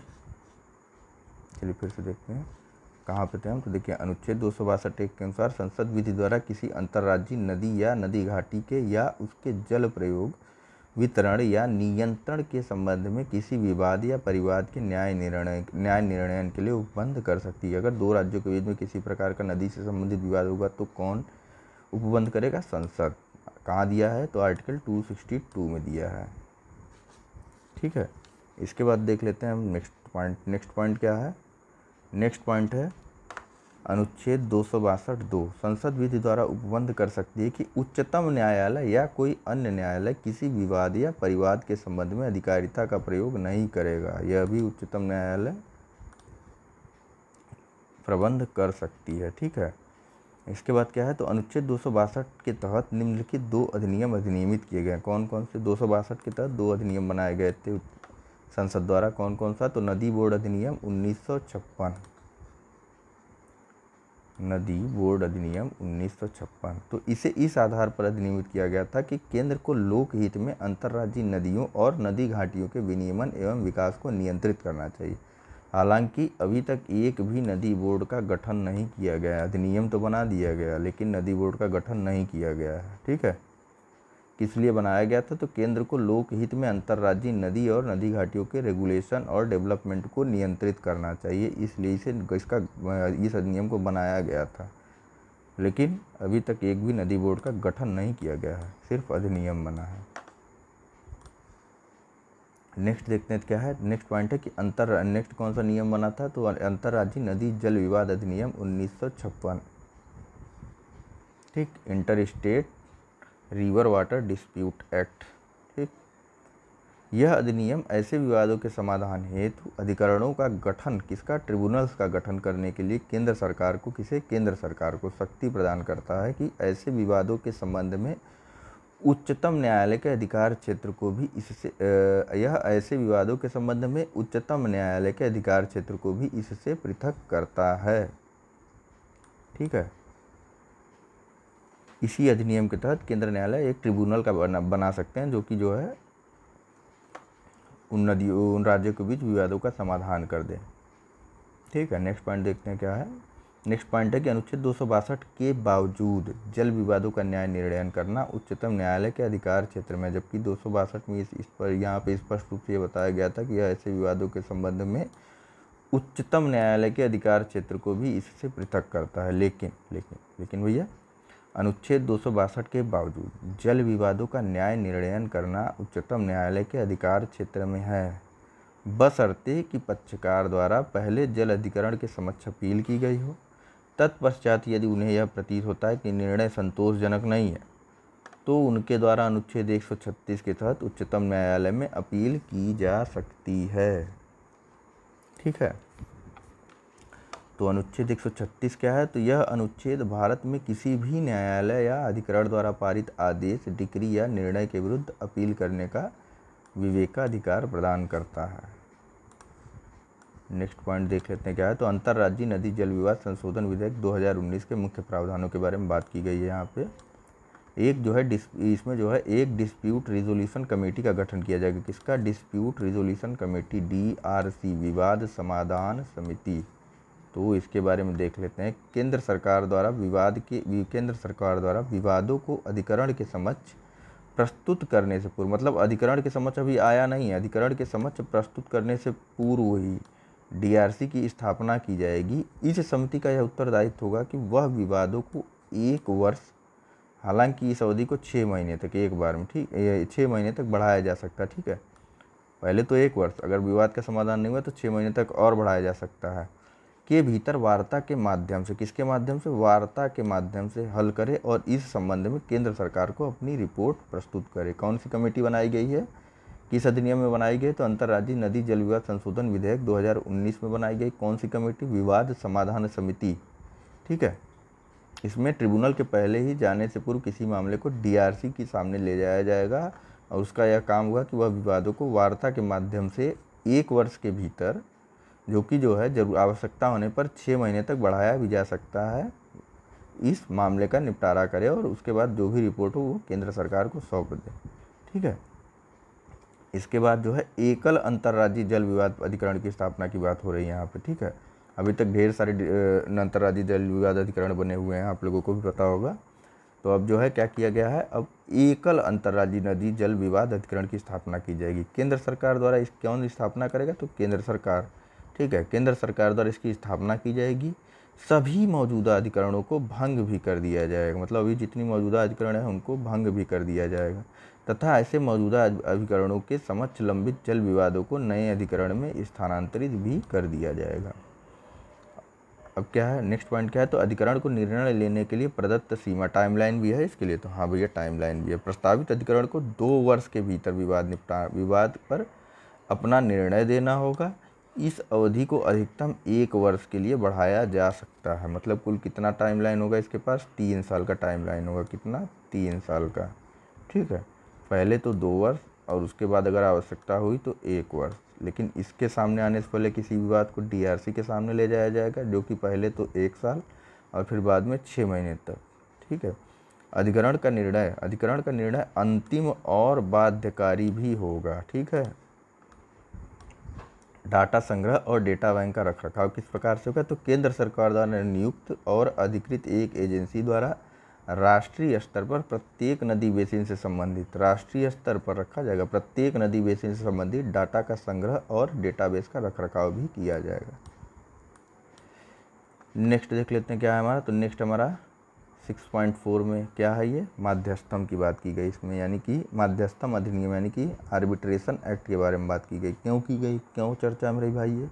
चलिए फिर से देखते हैं कहाँ पे थे हम। तो देखिए अनुच्छेद 262 एक के अनुसार संसद विधि द्वारा किसी अंतर्राज्यीय नदी या नदी घाटी के या उसके जल प्रयोग, वितरण या नियंत्रण के संबंध में किसी विवाद या परिवाद के न्याय निर्णय के लिए उपबंध कर सकती है। अगर दो राज्यों के बीच में किसी प्रकार का नदी से संबंधित विवाद होगा तो कौन उपबंध करेगा? संसद। कहाँ दिया है? तो आर्टिकल 262 में दिया है। ठीक है, इसके बाद देख लेते हैं हम नेक्स्ट पॉइंट। नेक्स्ट पॉइंट क्या है? नेक्स्ट पॉइंट है अनुच्छेद 262 संसद विधि द्वारा उपबंध कर सकती है कि उच्चतम न्यायालय या कोई अन्य न्यायालय किसी विवाद या परिवाद के संबंध में अधिकारिता का प्रयोग नहीं करेगा। यह भी उच्चतम न्यायालय प्रबंध कर सकती है। ठीक है, इसके बाद क्या है? तो अनुच्छेद 262 के तहत निम्नलिखित 2 अधिनियम अधिनियमित किए गए। कौन कौन से? 262 के तहत 2 अधिनियम बनाए गए थे संसद द्वारा। कौन कौन सा? तो नदी बोर्ड अधिनियम 1956, नदी बोर्ड अधिनियम 1956। तो इसे इस आधार पर अधिनियमित किया गया था कि केंद्र को लोकहित में अंतर्राज्यीय नदियों और नदी घाटियों के विनियमन एवं विकास को नियंत्रित करना चाहिए। हालांकि अभी तक एक भी नदी बोर्ड का गठन नहीं किया गया। अधिनियम तो बना दिया गया लेकिन नदी बोर्ड का गठन नहीं किया गया है। ठीक है, किस लिए बनाया गया था? तो केंद्र को लोकहित में अंतर्राज्यीय नदी और नदी घाटियों के रेगुलेशन और डेवलपमेंट को नियंत्रित करना चाहिए, इसलिए इस अधिनियम को बनाया गया था। लेकिन अभी तक एक भी नदी बोर्ड का गठन नहीं किया गया है, सिर्फ अधिनियम बना है। नेक्स्ट देखते हैं क्या है। नेक्स्ट पॉइंट है कि नेक्स्ट कौन सा नियम बना था? तो अंतर्राज्यीय नदी जल विवाद अधिनियम 1956। ठीक, inter state river water dispute act. ठीक, यह अधिनियम ऐसे विवादों के समाधान हेतु अधिकरणों का गठन, किसका? ट्रिब्यूनल्स का गठन करने के लिए केंद्र सरकार को, केंद्र सरकार को शक्ति प्रदान करता है कि ऐसे विवादों के संबंध में उच्चतम न्यायालय के अधिकार क्षेत्र को भी इससे यह ऐसे विवादों के संबंध में उच्चतम न्यायालय के अधिकार क्षेत्र को भी इससे पृथक करता है। ठीक है, इसी अधिनियम के तहत केंद्र न्यायालय एक ट्रिब्यूनल का बना सकते हैं जो है उन राज्यों के बीच विवादों का समाधान कर दे। ठीक है, नेक्स्ट पॉइंट देखते हैं क्या है। नेक्स्ट पॉइंट है कि अनुच्छेद 262 के बावजूद जल विवादों का न्याय निर्णय करना उच्चतम न्यायालय के अधिकार क्षेत्र में, जबकि 262 में इस पर यहाँ पे स्पष्ट रूप से ये बताया गया था कि यह ऐसे विवादों के संबंध में उच्चतम न्यायालय के अधिकार क्षेत्र को भी इससे पृथक करता है। लेकिन भैया अनुच्छेद 262 के बावजूद जल विवादों का न्याय निर्णय करना उच्चतम न्यायालय के अधिकार क्षेत्र में है, बशर्ते कि पक्षकार द्वारा पहले जल अधिकरण के समक्ष अपील की गई हो। तत्पश्चात यदि उन्हें यह प्रतीत होता है कि निर्णय संतोषजनक नहीं है तो उनके द्वारा अनुच्छेद 136 के तहत उच्चतम न्यायालय में अपील की जा सकती है। ठीक है, तो अनुच्छेद 136 क्या है? तो यह अनुच्छेद भारत में किसी भी न्यायालय या अधिकरण द्वारा पारित आदेश, डिक्री या निर्णय के विरुद्ध अपील करने का विवेकाधिकार प्रदान करता है। नेक्स्ट पॉइंट देख लेते हैं क्या है। तो अंतर्राज्यीय नदी जल विवाद संशोधन विधेयक 2019 के मुख्य प्रावधानों के बारे में बात की गई है। यहाँ पे एक जो है इसमें जो है एक डिस्प्यूट रिजोल्यूशन कमेटी का गठन किया जाएगा। किसका? डिस्प्यूट रिजोल्यूशन कमेटी, DRC, विवाद समाधान समिति। तो इसके बारे में देख लेते हैं। केंद्र सरकार द्वारा विवादों को अधिकरण के समक्ष प्रस्तुत करने से पूर्व, मतलब अधिकरण के समक्ष अभी आया नहीं है, अधिकरण के समक्ष प्रस्तुत करने से पूर्व ही DRC की स्थापना की जाएगी। इस समिति का यह उत्तरदायित्व होगा कि वह विवादों को 1 वर्ष, हालांकि इस अवधि को 6 महीने तक एक बार में, ठीक, 6 महीने तक बढ़ाया जा सकता है। ठीक है, पहले तो 1 वर्ष, अगर विवाद का समाधान नहीं हुआ तो 6 महीने तक और बढ़ाया जा सकता है, के भीतर वार्ता के माध्यम से, किसके माध्यम से? वार्ता के माध्यम से हल करे और इस संबंध में केंद्र सरकार को अपनी रिपोर्ट प्रस्तुत करे। कौन सी कमेटी बनाई गई है? किस अधिनियम में बनाई गई? तो अंतर्राज्यीय नदी जल विवाद संशोधन विधेयक 2019 में बनाई गई। कौन सी कमेटी? विवाद समाधान समिति। ठीक है, इसमें ट्रिब्यूनल के पहले ही जाने से पूर्व किसी मामले को DRC के सामने ले जाया जाएगा और उसका यह काम होगा कि वह विवादों को वार्ता के माध्यम से 1 वर्ष के भीतर, जो कि जरूर आवश्यकता होने पर 6 महीने तक बढ़ाया भी जा सकता है, इस मामले का निपटारा करे और उसके बाद जो भी रिपोर्ट हो वो केंद्र सरकार को सौंप दे। ठीक है, इसके बाद जो है एकल अंतर्राज्यीय जल विवाद अधिकरण की स्थापना की बात हो रही है यहाँ पे, ठीक है। अभी तक ढेर सारे अंतर्राज्यीय जल विवाद अधिकरण बने हुए हैं, आप लोगों को भी पता होगा। तो अब जो है क्या किया गया है, अब एकल अंतर्राज्यीय नदी जल विवाद अधिकरण की स्थापना की जाएगी। केंद्र सरकार द्वारा इस कौन स्थापना करेगा, तो केंद्र सरकार, ठीक है। केंद्र सरकार द्वारा इसकी स्थापना की जाएगी। सभी मौजूदा अधिकरणों को भंग भी कर दिया जाएगा, मतलब अभी जितनी मौजूदा अधिकरण है उनको भंग भी कर दिया जाएगा, तथा ऐसे मौजूदा अधिकरणों के समक्ष लंबित जल विवादों को नए अधिकरण में स्थानांतरित भी कर दिया जाएगा। अब क्या है, नेक्स्ट पॉइंट क्या है, तो अधिकरण को निर्णय लेने के लिए प्रदत्त सीमा, टाइमलाइन भी है इसके लिए, तो हाँ भैया टाइमलाइन भी है। प्रस्तावित अधिकरण को 2 वर्ष के भीतर विवाद पर अपना निर्णय देना होगा। इस अवधि को अधिकतम 1 वर्ष के लिए बढ़ाया जा सकता है। मतलब कुल कितना टाइमलाइन होगा इसके पास, 3 साल का टाइमलाइन होगा। कितना, 3 साल का, ठीक है। पहले तो 2 वर्ष और उसके बाद अगर आवश्यकता हुई तो 1 वर्ष। लेकिन इसके सामने आने से पहले किसी भी बात को डीआरसी के सामने ले जाया जाएगा, जो कि पहले तो 1 साल और फिर बाद में 6 महीने तक, ठीक है। अधिकरण का निर्णय अंतिम और बाध्यकारी भी होगा, ठीक है। डाटा संग्रह और डेटा बैंक का रखरखाव किस प्रकार से होगा, तो केंद्र सरकार द्वारा नियुक्त और अधिकृत एक एजेंसी द्वारा राष्ट्रीय स्तर पर प्रत्येक नदी बेसिन से संबंधित, राष्ट्रीय स्तर पर रखा जाएगा, प्रत्येक नदी बेसिन से संबंधित डाटा का संग्रह और डेटाबेस का रखरखाव भी किया जाएगा। नेक्स्ट देख लेते हैं क्या है हमारा, तो नेक्स्ट हमारा 6.4 में क्या है, ये माध्यस्थम की बात की गई इसमें, यानी कि माध्यस्थम अधिनियम यानी कि आर्बिट्रेशन एक्ट के बारे में बात की गई। क्यों की गई, क्यों चर्चा में रही भाई ये,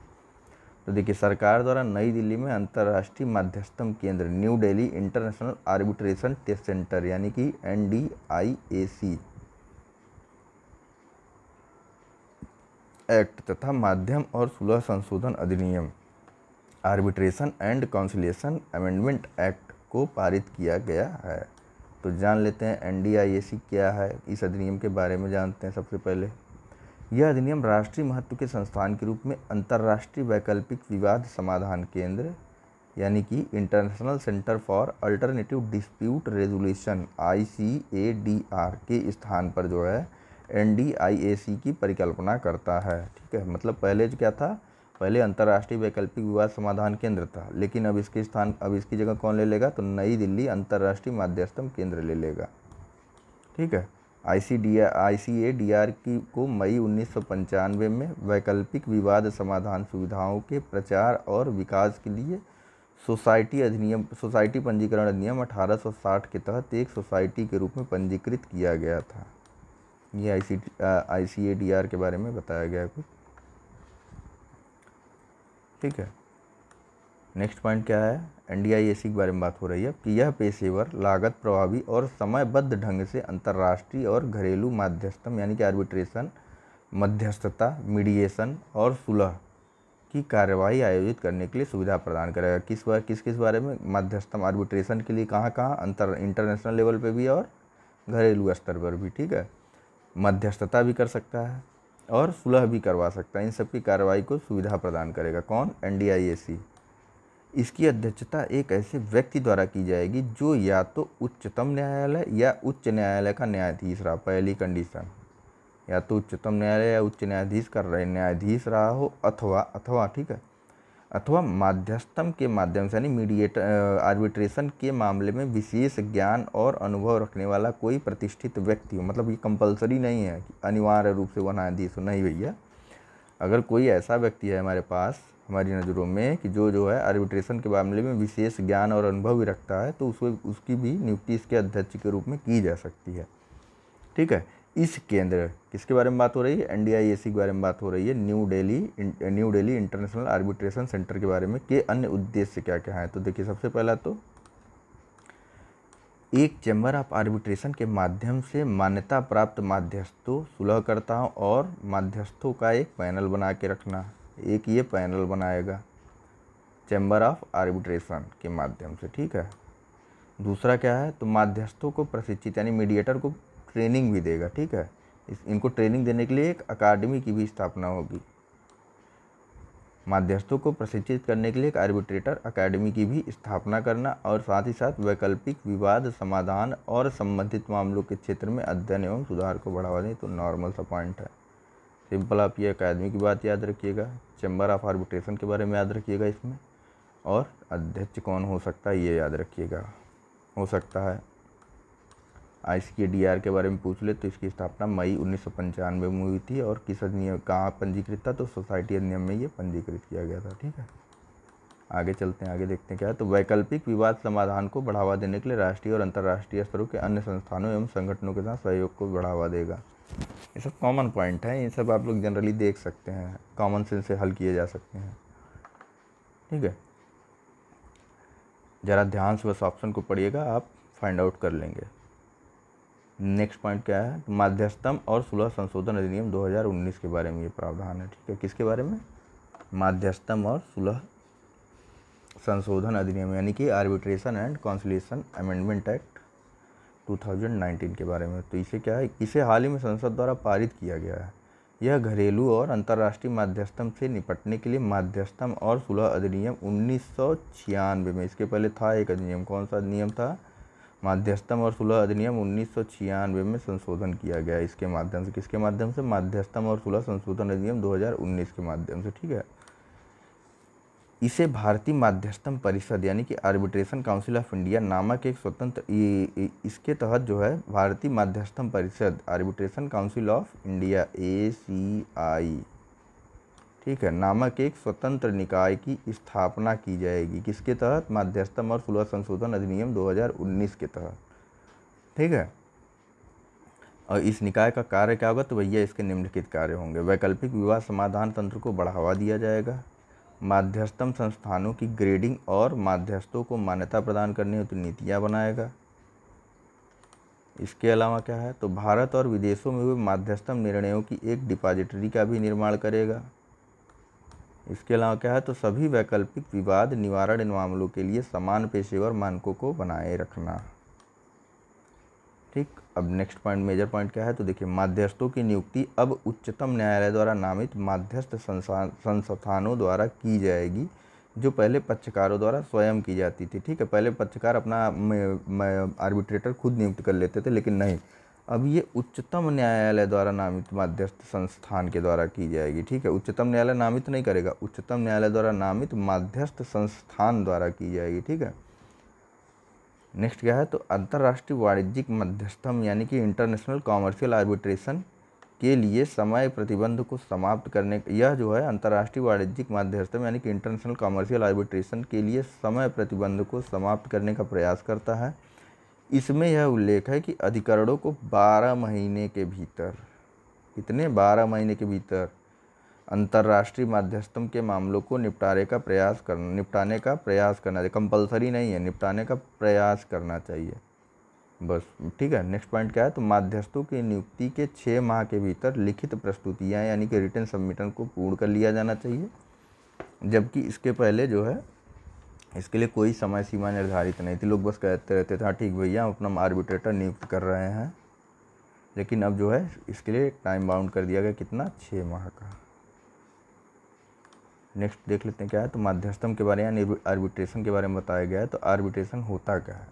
तो देखिए सरकार द्वारा नई दिल्ली में अंतर्राष्ट्रीय माध्यस्थम केंद्र New Delhi international arbitration test centre यानी कि NDIAC एक्ट तथा माध्यम और सुलह संशोधन अधिनियम arbitration and conciliation amendment act को पारित किया गया है। तो जान लेते हैं NDIAC क्या है, इस अधिनियम के बारे में जानते हैं सबसे पहले। यह अधिनियम राष्ट्रीय महत्व के संस्थान के रूप में अंतर्राष्ट्रीय वैकल्पिक विवाद समाधान केंद्र यानी कि international centre for alternative dispute resolution ICADR के स्थान पर जो है NDIAC की परिकल्पना करता है, ठीक है। मतलब पहले जो क्या था, पहले अंतर्राष्ट्रीय वैकल्पिक विवाद समाधान केंद्र था, लेकिन अब इसकी जगह कौन ले लेगा, तो नई दिल्ली अंतर्राष्ट्रीय माध्यस्थम केंद्र ले लेगा, ठीक है। ICADR को मई 1995 में वैकल्पिक विवाद समाधान सुविधाओं के प्रचार और विकास के लिए सोसाइटी पंजीकरण अधिनियम 1860 के तहत एक सोसाइटी के रूप में पंजीकृत किया गया था। ये ICADR के बारे में बताया गया कुछ, ठीक है। नेक्स्ट पॉइंट क्या है, NDIAC के बारे में बात हो रही है कि यह पेशेवर, लागत प्रभावी और समयबद्ध ढंग से अंतर्राष्ट्रीय और घरेलू माध्यस्थम यानी कि आर्बिट्रेशन, मध्यस्थता, मीडिएशन और सुलह की कार्यवाही आयोजित करने के लिए सुविधा प्रदान करेगा। किस बारे में, मध्यस्थम आर्बिट्रेशन के लिए कहाँ इंटरनेशनल लेवल पे भी और घरेलू स्तर पर भी, ठीक है। मध्यस्थता भी कर सकता है और सुलह भी करवा सकता है, इन सब की कार्रवाई को सुविधा प्रदान करेगा कौन, NDIAC। इसकी अध्यक्षता एक ऐसे व्यक्ति द्वारा की जाएगी जो या तो उच्चतम न्यायालय या उच्च न्यायालय का न्यायाधीश रहा, पहली कंडीशन, या तो उच्चतम न्यायालय या उच्च न्यायाधीश का न्यायाधीश रहा हो, अथवा ठीक है, अथवा माध्यस्थम के माध्यम से यानी आर्बिट्रेशन के मामले में विशेष ज्ञान और अनुभव रखने वाला कोई प्रतिष्ठित व्यक्ति हो। मतलब ये कंपलसरी नहीं है कि अनिवार्य रूप से वह न्यायाधीश हो, नहीं भैया। अगर कोई ऐसा व्यक्ति है हमारे पास, हमारी नज़रों में कि जो है आर्बिट्रेशन के मामले में विशेष ज्ञान और अनुभव भी रखता है, तो उसकी भी नियुक्ति इसके अध्यक्ष के रूप में की जा सकती है, ठीक है। इस केंद्र किसके बारे में बात हो रही है, NDIAC के बारे में बात हो रही है, new Delhi international arbitration centre के बारे में। के अन्य उद्देश्य क्या क्या हैं, तो देखिए सबसे पहला तो एक चैम्बर ऑफ आर्बिट्रेशन के माध्यम से मान्यता प्राप्त मध्यस्थों, सुलहकर्ताओं और मध्यस्थों का एक पैनल बना के रखना, एक ये पैनल बनाएगा चैम्बर ऑफ आर्बिट्रेशन के माध्यम से, ठीक है। दूसरा क्या है, तो मध्यस्थों को प्रशिक्षित यानी मीडिएटर को ट्रेनिंग भी देगा, ठीक है। इनको ट्रेनिंग देने के लिए एक अकादमी की भी स्थापना होगी। मध्यस्थों को प्रशिक्षित करने के लिए एक आर्बिट्रेटर अकादमी की भी स्थापना करना, और साथ ही साथ वैकल्पिक विवाद समाधान और संबंधित मामलों के क्षेत्र में अध्ययन एवं सुधार को बढ़ावा दें, तो नॉर्मल सा पॉइंट है। सिंपल आप ये अकादमी की बात याद रखिएगा, चैम्बर ऑफ आर्बिट्रेशन के बारे में याद रखिएगा इसमें, और अध्यक्ष कौन हो सकता है ये याद रखिएगा। हो सकता है ICADR के बारे में पूछ ले तो इसकी स्थापना मई 1995 में हुई थी, और किस अधिनियम कहाँ पंजीकृत था, तो सोसाइटी अधिनियम में ये पंजीकृत किया गया था। ठीक है, आगे चलते हैं, आगे देखते हैं क्या है। तो वैकल्पिक विवाद समाधान को बढ़ावा देने के लिए राष्ट्रीय और अंतर्राष्ट्रीय स्तरों के अन्य संस्थानों एवं संगठनों के साथ सहयोग को बढ़ावा देगा। ये सब कॉमन पॉइंट है, ये सब आप लोग जनरली देख सकते हैं, कॉमन सेंस से हल किए जा सकते हैं। ठीक है, ज़रा ध्यान से बस ऑप्शन को पढ़िएगा, आप फाइंड आउट कर लेंगे। नेक्स्ट पॉइंट क्या है, माध्यस्थम और सुलह संशोधन अधिनियम 2019 के बारे में ये प्रावधान है। ठीक है, किसके बारे में, माध्यस्थम और सुलह संशोधन अधिनियम यानी कि arbitration and conciliation amendment act 2019 के बारे में। तो इसे क्या है, इसे हाल ही में संसद द्वारा पारित किया गया है। यह घरेलू और अंतर्राष्ट्रीय माध्यस्थम से निपटने के लिए माध्यस्थम और सुलह अधिनियम 1996 में, इसके पहले था एक अधिनियम, कौन सा अधिनियम था, माध्यस्थम और सुलह अधिनियम 1996 में संशोधन किया गया इसके माध्यम से। किसके माध्यम से, माध्यस्थम और सुलह संशोधन अधिनियम 2019 के माध्यम से। ठीक है, इसे भारतीय माध्यस्थम परिषद यानी कि आर्बिट्रेशन काउंसिल ऑफ इंडिया नामक एक स्वतंत्र, इसके तहत जो है भारतीय माध्यस्थम परिषद arbitration council of India ACI, ठीक है, नामक एक स्वतंत्र निकाय की स्थापना की जाएगी। किसके तहत, माध्यस्थम और सुलह संशोधन अधिनियम 2019 के तहत। ठीक है, और इस निकाय का कार्य क्या होगा, तो भैया इसके निम्नलिखित कार्य होंगे। वैकल्पिक विवाद समाधान तंत्र को बढ़ावा दिया जाएगा, माध्यस्थम संस्थानों की ग्रेडिंग और माध्यस्थों को मान्यता प्रदान करने हेतु नीतियाँ बनाएगा। इसके अलावा क्या है, तो भारत और विदेशों में हुए माध्यस्थम निर्णयों की एक डिपॉजिटरी का भी निर्माण करेगा। इसके अलावा क्या है, तो सभी वैकल्पिक विवाद निवारण मामलों के लिए समान पेशेवर मानकों को बनाए रखना। ठीक, अब नेक्स्ट पॉइंट, मेजर पॉइंट क्या है, तो देखिए मध्यस्थों की नियुक्ति अब उच्चतम न्यायालय द्वारा नामित मध्यस्थ संस्थानों द्वारा की जाएगी, जो पहले पक्षकारों द्वारा स्वयं की जाती थी। ठीक है, पहले पक्षकार अपना आर्बिट्रेटर खुद नियुक्त कर लेते थे, लेकिन नहीं, अब ये उच्चतम न्यायालय द्वारा नामित मध्यस्थ संस्थान के द्वारा की जाएगी। ठीक है, उच्चतम न्यायालय नामित नहीं करेगा, उच्चतम न्यायालय द्वारा नामित मध्यस्थ संस्थान द्वारा की जाएगी। ठीक है, नेक्स्ट क्या है, तो अंतर्राष्ट्रीय वाणिज्यिक मध्यस्थम यानी कि इंटरनेशनल कॉमर्शियल आर्बिट्रेशन के लिए समय प्रतिबंध को समाप्त करने, यह जो है अंतर्राष्ट्रीय वाणिज्यिक मध्यस्थम यानी कि इंटरनेशनल कॉमर्शियल आर्बिट्रेशन के लिए समय प्रतिबंध को समाप्त करने का प्रयास करता है। इसमें यह उल्लेख है कि अधिकरणों को 12 महीने के भीतर, कितने, 12 महीने के भीतर अंतर्राष्ट्रीय माध्यस्थम के मामलों को निपटाने का प्रयास करना चाहिए। कंपलसरी नहीं है, निपटाने का प्रयास करना चाहिए बस। ठीक है, नेक्स्ट पॉइंट क्या है, तो माध्यस्थों की नियुक्ति के 6 माह के भीतर लिखित प्रस्तुतियाँ यानी कि रिटन सबमिशन को पूर्ण कर लिया जाना चाहिए, जबकि इसके पहले जो है इसके लिए कोई समय सीमा निर्धारित नहीं थी। लोग बस कहते रहते थे हाँ ठीक भैया हम अपना आर्बिट्रेटर नियुक्त कर रहे हैं, लेकिन अब जो है इसके लिए टाइम बाउंड कर दिया गया, कितना, 6 माह का। नेक्स्ट देख लेते हैं क्या है, तो माध्यस्थम के बारे में, आर्बिट्रेशन के बारे में बताया गया है। तो आर्बिट्रेशन होता क्या है,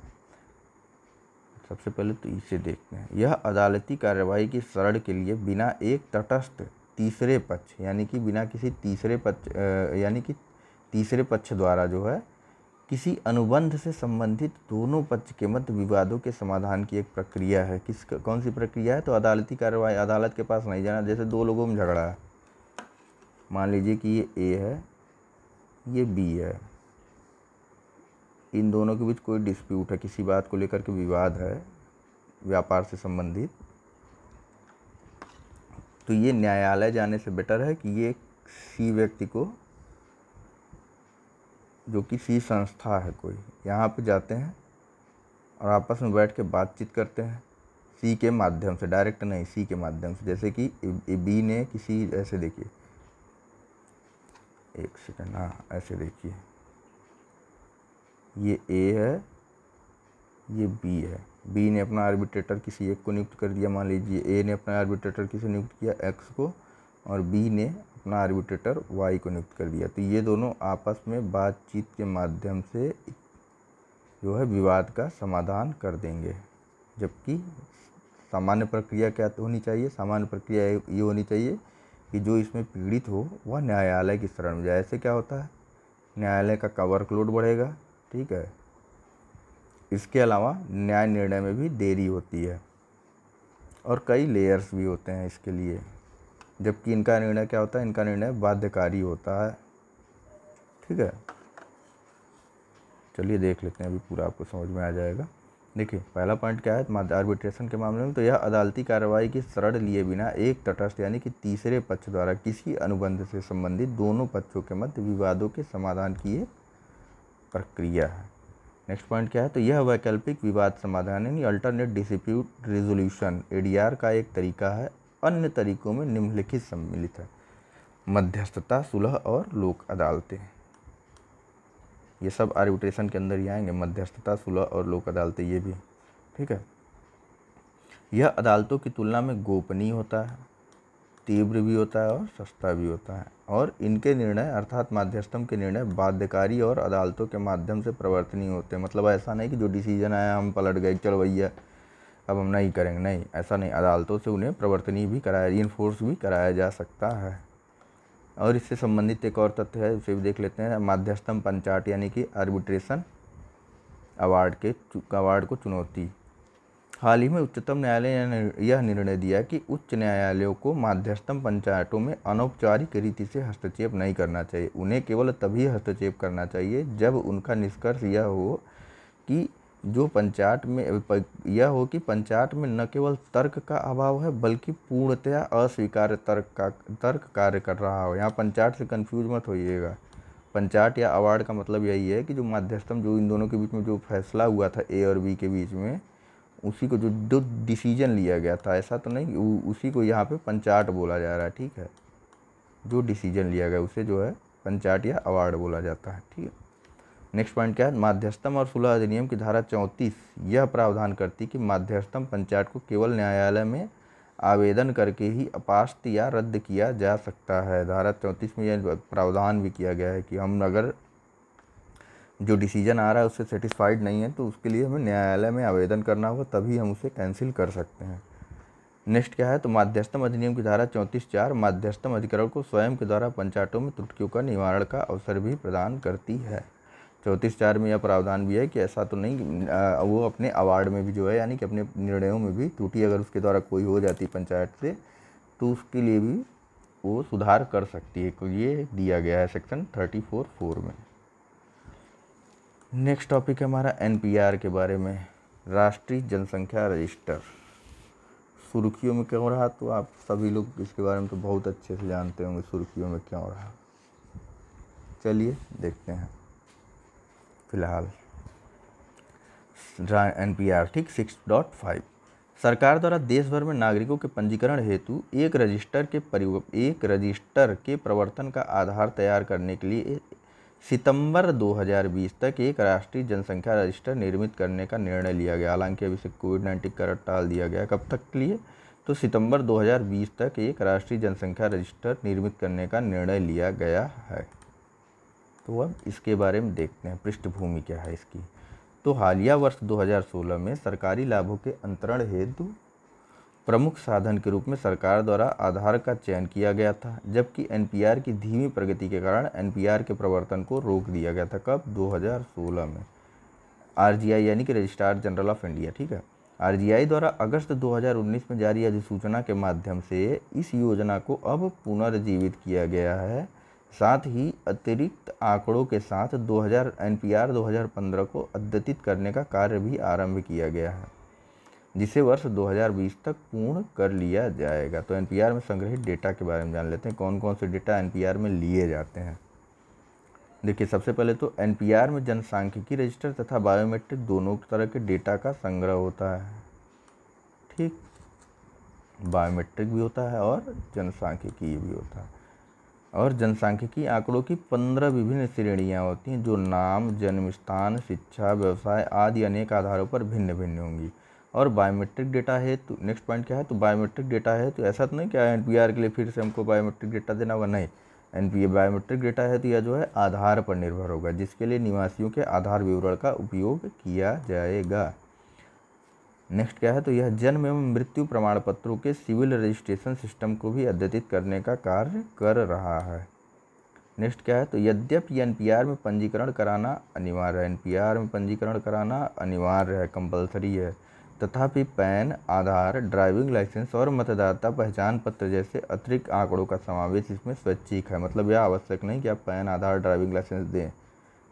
सबसे पहले तो इसे देखते हैं। यह अदालती कार्यवाही की शरण के लिए बिना एक तटस्थ तीसरे पक्ष यानी कि बिना किसी तीसरे पक्ष यानी कि तीसरे पक्ष द्वारा जो है किसी अनुबंध से संबंधित दोनों पक्ष के मध्य विवादों के समाधान की एक प्रक्रिया है। कौन सी प्रक्रिया है, तो अदालती कार्यवाही, अदालत के पास नहीं जाना। जैसे दो लोगों में झगड़ा है, मान लीजिए कि ये A है, ये B है, इन दोनों के बीच कोई डिस्प्यूट है, किसी बात को लेकर के विवाद है व्यापार से संबंधित, तो ये न्यायालय जाने से बेटर है कि ये C व्यक्ति को, जो कि C संस्था है कोई, यहाँ पे जाते हैं और आपस में बैठ के बातचीत करते हैं C के माध्यम से, डायरेक्ट नहीं, C के माध्यम से। जैसे कि B ने किसी, ऐसे देखिए, एक सेकंड, हाँ ऐसे देखिए, ये A है, ये B है। B ने अपना आर्बिट्रेटर किसी एक को नियुक्त कर दिया, मान लीजिए A ने अपना आर्बिट्रेटर किसे नियुक्त किया, X को, और B ने अपना आर्बिट्रेटर Y को नियुक्त कर दिया। तो ये दोनों आपस में बातचीत के माध्यम से जो है विवाद का समाधान कर देंगे। जबकि सामान्य प्रक्रिया क्या होनी चाहिए, सामान्य प्रक्रिया ये होनी चाहिए कि जो इसमें पीड़ित हो वह न्यायालय की शरण में जाए। ऐसे क्या होता है, न्यायालय का वर्कलोड बढ़ेगा, ठीक है। इसके अलावा न्याय निर्णय में भी देरी होती है और कई लेयर्स भी होते हैं इसके लिए, जबकि इनका निर्णय क्या होता है, इनका निर्णय बाध्यकारी होता है, ठीक है। चलिए देख लेते हैं, अभी पूरा आपको समझ में आ जाएगा। देखिए पहला पॉइंट क्या है आर्बिट्रेशन के मामले में, तो यह अदालती कार्रवाई की शरण लिए बिना एक तटस्थ यानी कि तीसरे पक्ष द्वारा किसी अनुबंध से संबंधित दोनों पक्षों के मध्य विवादों के समाधान की एक प्रक्रिया है। नेक्स्ट पॉइंट क्या है, तो यह वैकल्पिक विवाद समाधान यानी अल्टरनेट डिस्प्यूट रिजोल्यूशन एडीआर का एक तरीका है। अन्य तरीकों में निम्नलिखित सम्मिलित है, मध्यस्थता, सुलह और लोक अदालतें। ये सब आर्बिट्रेशन के अंदर ही आएंगे, मध्यस्थता, सुलह और लोक अदालतें, ये भी, ठीक है। यह अदालतों की तुलना में गोपनीय होता है, तीव्र भी होता है और सस्ता भी होता है, और इनके निर्णय अर्थात माध्यस्थम के निर्णय बाध्यकारी और अदालतों के माध्यम से प्रवर्तनीय होते हैं। मतलब ऐसा नहीं कि जो डिसीजन आया हम पलट गए, चलो भैया अब हम नहीं करेंगे, नहीं, ऐसा नहीं, अदालतों से उन्हें प्रवर्तनीय भी कराया, इन्फोर्स भी कराया जा सकता है। और इससे संबंधित एक और तथ्य है, उसे भी देख लेते हैं, मध्यस्थम पंचाट यानी कि आर्बिट्रेशन अवार्ड को चुनौती। हाल ही में उच्चतम न्यायालय ने यह निर्णय दिया कि उच्च न्यायालयों को मध्यस्थम पंचायतों में अनौपचारिक रीति से हस्तक्षेप नहीं करना चाहिए। उन्हें केवल तभी हस्तक्षेप करना चाहिए जब उनका निष्कर्ष यह हो कि पंचायत में न केवल तर्क का अभाव है बल्कि पूर्णतया अस्वीकार्य तर्क कार्य कर रहा हो। यहाँ पंचायत से कंफ्यूज मत होइएगा। पंचायत या अवार्ड का मतलब यही है कि जो मध्यस्थम, जो इन दोनों के बीच में जो फैसला हुआ था ए और बी के बीच में, उसी को जो डिसीजन लिया गया था, ऐसा तो नहीं, उसी को यहाँ पे पंचायत बोला जा रहा है, ठीक है। जो डिसीजन लिया गया उसे जो है पंचायत या अवार्ड बोला जाता है, ठीक है। नेक्स्ट पॉइंट क्या है, मध्यस्थम और सुलह अधिनियम की धारा 34 यह प्रावधान करती कि मध्यस्थम पंचायत को केवल न्यायालय में आवेदन करके ही अपास्त या रद्द किया जा सकता है। धारा 34 में यह प्रावधान भी किया गया है कि हम अगर जो डिसीजन आ रहा है उससे सेटिस्फाइड नहीं है तो उसके लिए हमें न्यायालय में आवेदन करना होगा, तभी हम उसे कैंसिल कर सकते हैं। नेक्स्ट क्या है, तो मध्यस्थम अधिनियम की धारा 34(4) मध्यस्थम अधिकरण को स्वयं के द्वारा पंचायतों में त्रुटियों का निवारण का अवसर भी प्रदान करती है। 34(4) में यह प्रावधान भी है कि ऐसा तो नहीं, वो अपने अवार्ड में भी जो है यानी कि अपने निर्णयों में भी त्रुटि अगर उसके द्वारा कोई हो जाती पंचायत से तो उसके लिए भी वो सुधार कर सकती है। ये दिया गया है सेक्शन 34(4) में। नेक्स्ट टॉपिक है हमारा एनपीआर के बारे में, राष्ट्रीय जनसंख्या रजिस्टर। सुर्खियों में क्यों रहा, तो आप सभी लोग इसके बारे में तो बहुत अच्छे से जानते होंगे सुर्खियों में क्यों रहा। चलिए देखते हैं। फिलहाल एनपीआर, ठीक, 6.5 सरकार द्वारा देश भर में नागरिकों के पंजीकरण हेतु एक रजिस्टर के प्रवर्तन का आधार तैयार करने के लिए सितंबर 2020 तक एक राष्ट्रीय जनसंख्या रजिस्टर निर्मित करने का निर्णय लिया गया। हालांकि अभी से कोविड-19 कारण टाल दिया गया। कब तक के लिए, तो सितंबर 2020 तक एक राष्ट्रीय जनसंख्या रजिस्टर निर्मित करने का निर्णय लिया गया है। तो अब इसके बारे में देखते हैं, पृष्ठभूमि क्या है इसकी। तो हालिया वर्ष 2016 में सरकारी लाभों के अंतरण हेतु प्रमुख साधन के रूप में सरकार द्वारा आधार का चयन किया गया था, जबकि एनपीआर की धीमी प्रगति के कारण एनपीआर के प्रवर्तन को रोक दिया गया था। कब, 2016 में। आरजीआई यानी कि रजिस्ट्रार जनरल ऑफ इंडिया, ठीक है, आरजीआई द्वारा अगस्त 2019 में जारी अधिसूचना के माध्यम से इस योजना को अब पुनर्जीवित किया गया है। साथ ही अतिरिक्त आंकड़ों के साथ एनपीआर 2015 को अद्यतित करने का कार्य भी आरंभ किया गया है, जिसे वर्ष 2020 तक पूर्ण कर लिया जाएगा। तो एनपीआर में संग्रहित डेटा के बारे में जान लेते हैं, कौन कौन से डेटा एनपीआर में लिए जाते हैं। देखिए सबसे पहले तो एनपीआर में जनसांख्यिकी रजिस्टर तथा बायोमेट्रिक दोनों तरह के डेटा का संग्रह होता है, ठीक, बायोमेट्रिक भी होता है और जनसांख्यिकी भी होता है। और जनसांख्यिकी आंकड़ों की 15 विभिन्न श्रेणियां होती हैं जो नाम, जन्म स्थान, शिक्षा, व्यवसाय आदि अनेक आधारों पर भिन्न भिन्न होंगी। और बायोमेट्रिक डेटा है, तो नेक्स्ट पॉइंट क्या है, तो बायोमेट्रिक डेटा है तो ऐसा तो नहीं क्या एनपीआर के लिए फिर से हमको बायोमेट्रिक डेटा देना होगा, नहीं, एनपीआर बायोमेट्रिक डेटा है तो यह जो है आधार पर निर्भर होगा, जिसके लिए निवासियों के आधार विवरण का उपयोग किया जाएगा। नेक्स्ट क्या है, तो यह जन्म एवं मृत्यु प्रमाण पत्रों के सिविल रजिस्ट्रेशन सिस्टम को भी अद्यतित करने का कार्य कर रहा है। नेक्स्ट क्या है, तो यद्यपि एनपीआर में पंजीकरण कराना अनिवार्य है, एनपीआर में पंजीकरण कराना अनिवार्य है, कंपलसरी है, तथापि पैन, आधार, ड्राइविंग लाइसेंस और मतदाता पहचान पत्र जैसे अतिरिक्त आंकड़ों का समावेश इसमें स्वैच्छिक है। मतलब यह आवश्यक नहीं कि आप पैन, आधार, ड्राइविंग लाइसेंस दें,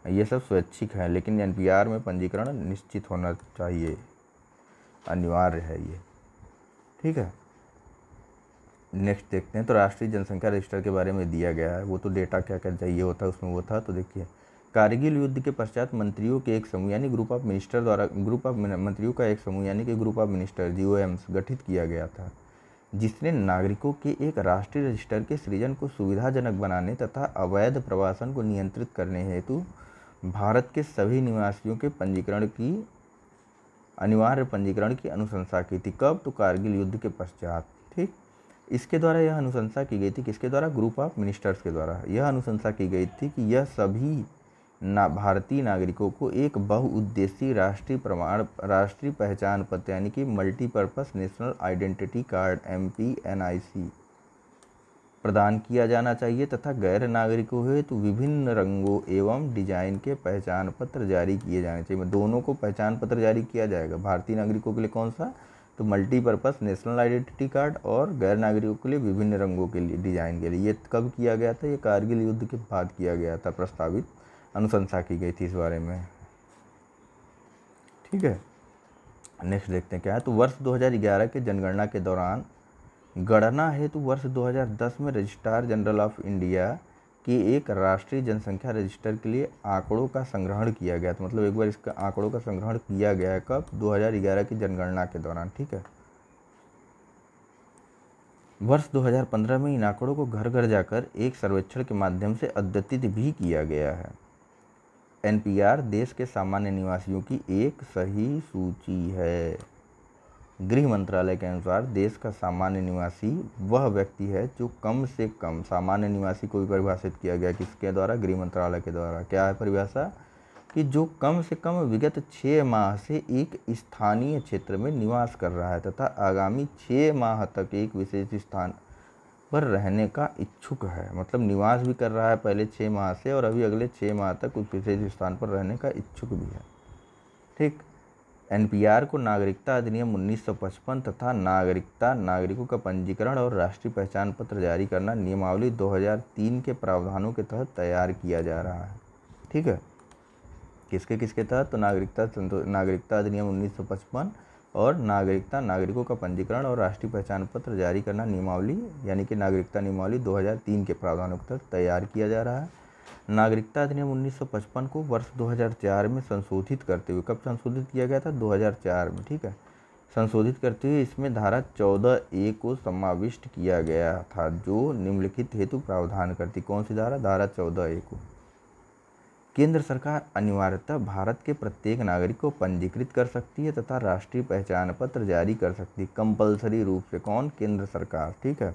ये सब स्वैच्छिक है, लेकिन एनपीआर में पंजीकरण निश्चित होना चाहिए, अनिवार्य है ये। ठीक है, नेक्स्ट देखते हैं। तो राष्ट्रीय जनसंख्या रजिस्टर के बारे में दिया गया है, वो तो डेटा क्या क्या चाहिए होता है उसमें वो था। तो देखिए, कारगिल युद्ध के पश्चात मंत्रियों के एक समूह यानी ग्रुप ऑफ मिनिस्टर द्वारा मंत्रियों का एक समूह यानी कि ग्रुप ऑफ मिनिस्टर GOMs गठित किया गया था, जिसने नागरिकों के एक राष्ट्रीय रजिस्टर के सृजन को सुविधाजनक बनाने तथा अवैध प्रवासन को नियंत्रित करने हेतु भारत के सभी निवासियों के पंजीकरण की अनिवार्य पंजीकरण की अनुशंसा की थी। कब, तो कारगिल युद्ध के पश्चात। ठीक, इसके द्वारा यह अनुशंसा की गई थी, किसके द्वारा, ग्रुप ऑफ मिनिस्टर्स के द्वारा यह अनुशंसा की गई थी कि यह सभी भारतीय नागरिकों को एक बहुउद्देशीय राष्ट्रीय पहचान पत्र यानी कि multipurpose national identity card MPNIC प्रदान किया जाना चाहिए तथा गैर नागरिकों हेतु विभिन्न रंगों एवं डिजाइन के पहचान पत्र जारी किए जाने चाहिए। दोनों को पहचान पत्र जारी किया जाएगा, भारतीय नागरिकों के लिए कौन सा, तो मल्टीपर्पस नेशनल आइडेंटिटी कार्ड, और गैर नागरिकों के लिए विभिन्न रंगों के लिए डिजाइन के लिए। ये कब किया गया था, ये कारगिल युद्ध के बाद किया गया था, प्रस्तावित अनुशंसा की गई थी इस बारे में। ठीक है, नेक्स्ट देखते हैं क्या है, तो वर्ष 2011 के जनगणना के दौरान गणना हेतु वर्ष 2010 में रजिस्ट्रार जनरल ऑफ इंडिया की एक राष्ट्रीय जनसंख्या रजिस्टर के लिए आंकड़ों का संग्रहण किया गया था। मतलब एक बार इसका आंकड़ों का संग्रहण किया गया है, कब, 2011 की जनगणना के दौरान। ठीक है, वर्ष 2015 में इन आंकड़ों को घर घर जाकर एक सर्वेक्षण के माध्यम से अद्यतित भी किया गया है। एनपीआर देश के सामान्य निवासियों की एक सही सूची है। गृह मंत्रालय के अनुसार देश का सामान्य निवासी वह व्यक्ति है जो कम से कम, सामान्य निवासी को भी परिभाषित किया गया किसके द्वारा, गृह मंत्रालय के द्वारा। क्या है परिभाषा, कि जो कम से कम विगत 6 माह से एक स्थानीय क्षेत्र में निवास कर रहा है तथा आगामी 6 माह तक एक विशेष स्थान पर रहने का इच्छुक है। मतलब निवास भी कर रहा है पहले 6 माह से और अभी अगले 6 माह तक उस विशेष स्थान पर रहने का इच्छुक भी है। ठीक, एनपीआर को नागरिकता अधिनियम 1955 तथा नागरिकों का पंजीकरण और राष्ट्रीय पहचान पत्र जारी करना नियमावली 2003 के प्रावधानों के तहत तैयार किया जा रहा है। ठीक है, किसके तहत, तो नागरिकता अधिनियम 1955 और नागरिकों का पंजीकरण और राष्ट्रीय पहचान पत्र जारी करना नियमावली यानी कि नागरिकता नियमावली 2003 के प्रावधानों के तहत तैयार किया जा रहा है। नागरिकता अधिनियम 1955 को वर्ष 2004 में संशोधित करते हुए, कब संशोधित किया गया था, 2004 में। ठीक है, संशोधित करते हुए इसमें धारा 14A को समाविष्ट किया गया था, जो निम्नलिखित हेतु प्रावधान करती। कौन सी धारा, धारा 14A को। केंद्र सरकार अनिवार्यतः भारत के प्रत्येक नागरिक को पंजीकृत कर सकती है तथा राष्ट्रीय पहचान पत्र जारी कर सकती है, कंपलसरी रूप से। कौन, केंद्र सरकार। ठीक है,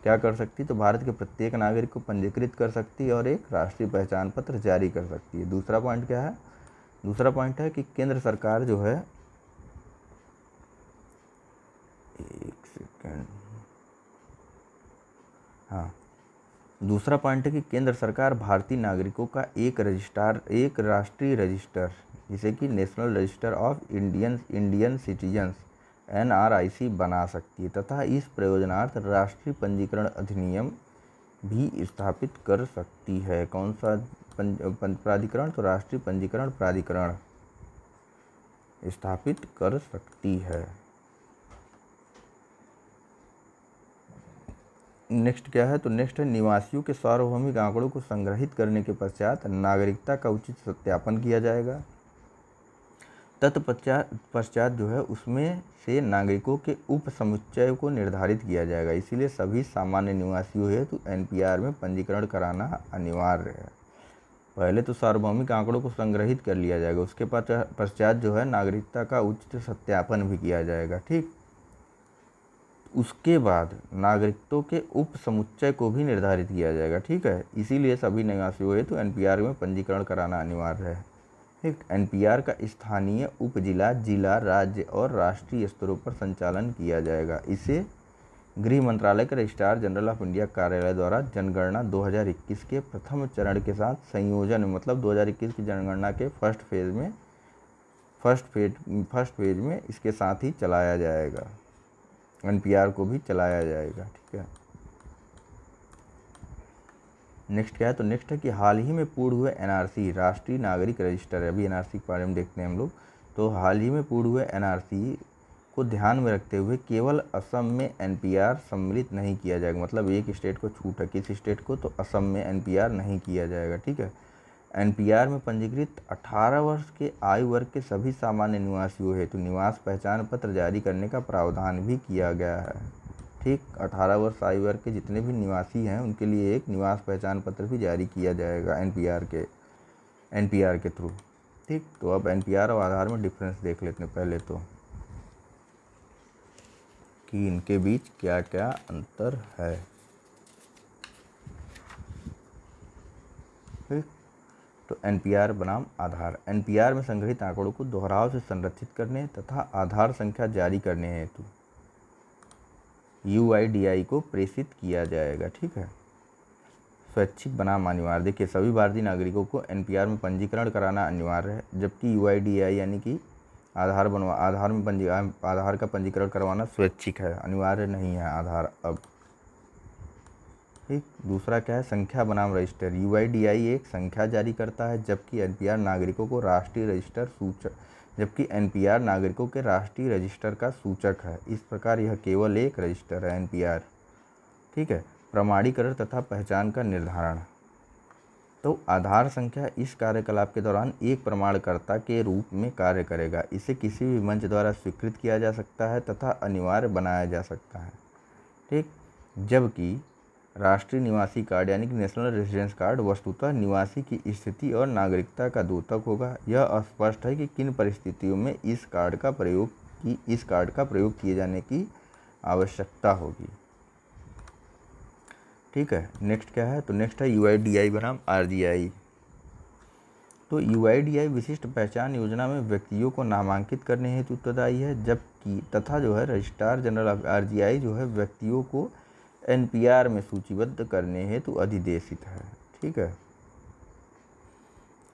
क्या कर सकती, तो भारत के प्रत्येक नागरिक को पंजीकृत कर सकती है और एक राष्ट्रीय पहचान पत्र जारी कर सकती है। दूसरा पॉइंट क्या है, दूसरा पॉइंट है कि केंद्र सरकार जो है, एक सेकेंड, हाँ, दूसरा पॉइंट है कि केंद्र सरकार भारतीय नागरिकों का एक राष्ट्रीय रजिस्टर, जिसे कि national register of Indian citizens NRIC बना सकती है तथा इस प्रयोजनार्थ राष्ट्रीय पंजीकरण अधिनियम भी स्थापित कर सकती है। कौन सा प्राधिकरण, तो राष्ट्रीय पंजीकरण प्राधिकरण स्थापित कर सकती है। नेक्स्ट क्या है, तो नेक्स्ट है निवासियों के सार्वभौमिक आंकड़ों को संग्रहित करने के पश्चात नागरिकता का उचित सत्यापन किया जाएगा। तत्पश्चात जो है उसमें से नागरिकों के उप समुच्चय को निर्धारित किया जाएगा। इसीलिए सभी सामान्य निवासियों हेतु एनपीआर में पंजीकरण कराना अनिवार्य है। पहले तो सार्वभौमिक आंकड़ों को संग्रहित कर लिया जाएगा, उसके पश्चात जो है नागरिकता का उचित सत्यापन भी किया जाएगा। ठीक, उसके बाद नागरिकों के उप समुच्चय को भी निर्धारित किया जाएगा। ठीक है, इसीलिए सभी निवासियों हेतु एनपीआर में पंजीकरण कराना अनिवार्य है। ठीक, एनपीआर का स्थानीय, उप जिला, जिला, राज्य और राष्ट्रीय स्तरों पर संचालन किया जाएगा। इसे गृह मंत्रालय के रजिस्ट्रार जनरल ऑफ इंडिया कार्यालय द्वारा जनगणना 2021 के प्रथम चरण के साथ संयोजन, मतलब 2021 की जनगणना के फर्स्ट फेज में इसके साथ ही चलाया जाएगा, एनपीआर को भी चलाया जाएगा। ठीक है, नेक्स्ट क्या है, तो नेक्स्ट है कि हाल ही में पूर्ण हुए एनआरसी, राष्ट्रीय नागरिक रजिस्टर है, अभी एनआरसी के बारे में देखते हैं हम लोग। तो हाल ही में पूर्ण हुए एनआरसी को ध्यान में रखते हुए केवल असम में एनपीआर सम्मिलित नहीं किया जाएगा, मतलब एक स्टेट को छूट है, किस स्टेट को, तो असम में एनपीआर नहीं किया जाएगा। ठीक है, एनपीआर में पंजीकृत 18 वर्ष के आयु वर्ग के सभी सामान्य निवासियों हेतु निवास पहचान पत्र जारी करने का प्रावधान भी किया गया है। ठीक, 18 वर्ष आयु वर्ग के जितने भी निवासी हैं उनके लिए एक निवास पहचान पत्र भी जारी किया जाएगा एनपीआर के थ्रू। ठीक, तो अब एनपीआर और आधार में डिफरेंस देख लेते हैं पहले तो, कि इनके बीच क्या क्या अंतर है। ठीक, तो एनपीआर बनाम आधार। एनपीआर में संग्रहित आंकड़ों को दोहराव से संरक्षित करने तथा आधार संख्या जारी करने हेतु यूआईडीआई को प्रेषित किया जाएगा। ठीक है, स्वैच्छिक बनाम अनिवार्य। देखिए, सभी भारतीय नागरिकों को एनपीआर में पंजीकरण कराना अनिवार्य है, जबकि यूआईडीआई यानी कि आधार का पंजीकरण करवाना स्वैच्छिक है, अनिवार्य नहीं है आधार अब। ठीक, दूसरा क्या है, संख्या बनाम रजिस्टर। यूआईडीआई एक संख्या जारी करता है, जबकि एनपीआर नागरिकों के राष्ट्रीय रजिस्टर का सूचक है। इस प्रकार यह केवल एक रजिस्टर है, एनपीआर। ठीक है, प्रमाणीकरण तथा पहचान का निर्धारण। तो आधार संख्या इस कार्यकलाप के दौरान एक प्रमाणकर्ता के रूप में कार्य करेगा। इसे किसी भी मंच द्वारा स्वीकृत किया जा सकता है तथा अनिवार्य बनाया जा सकता है। ठीक, जबकि राष्ट्रीय निवासी कार्ड यानी कि नेशनल रेजिडेंस कार्ड वस्तुतः निवासी की स्थिति और नागरिकता का द्योतक होगा। यह अस्पष्ट है कि किन परिस्थितियों में इस कार्ड का प्रयोग किए जाने की आवश्यकता होगी। ठीक है, नेक्स्ट क्या है, तो नेक्स्ट है यूआईडीआई बनाम आरजीआई। तो यूआईडीआई विशिष्ट पहचान योजना में व्यक्तियों को नामांकित करने हेतु उत्तरदायी है, जबकि तथा जो है रजिस्ट्रार जनरल ऑफ आरजीआई जो है व्यक्तियों को एनपीआर में सूचीबद्ध करने हेतु अधिदेशित है। ठीक है,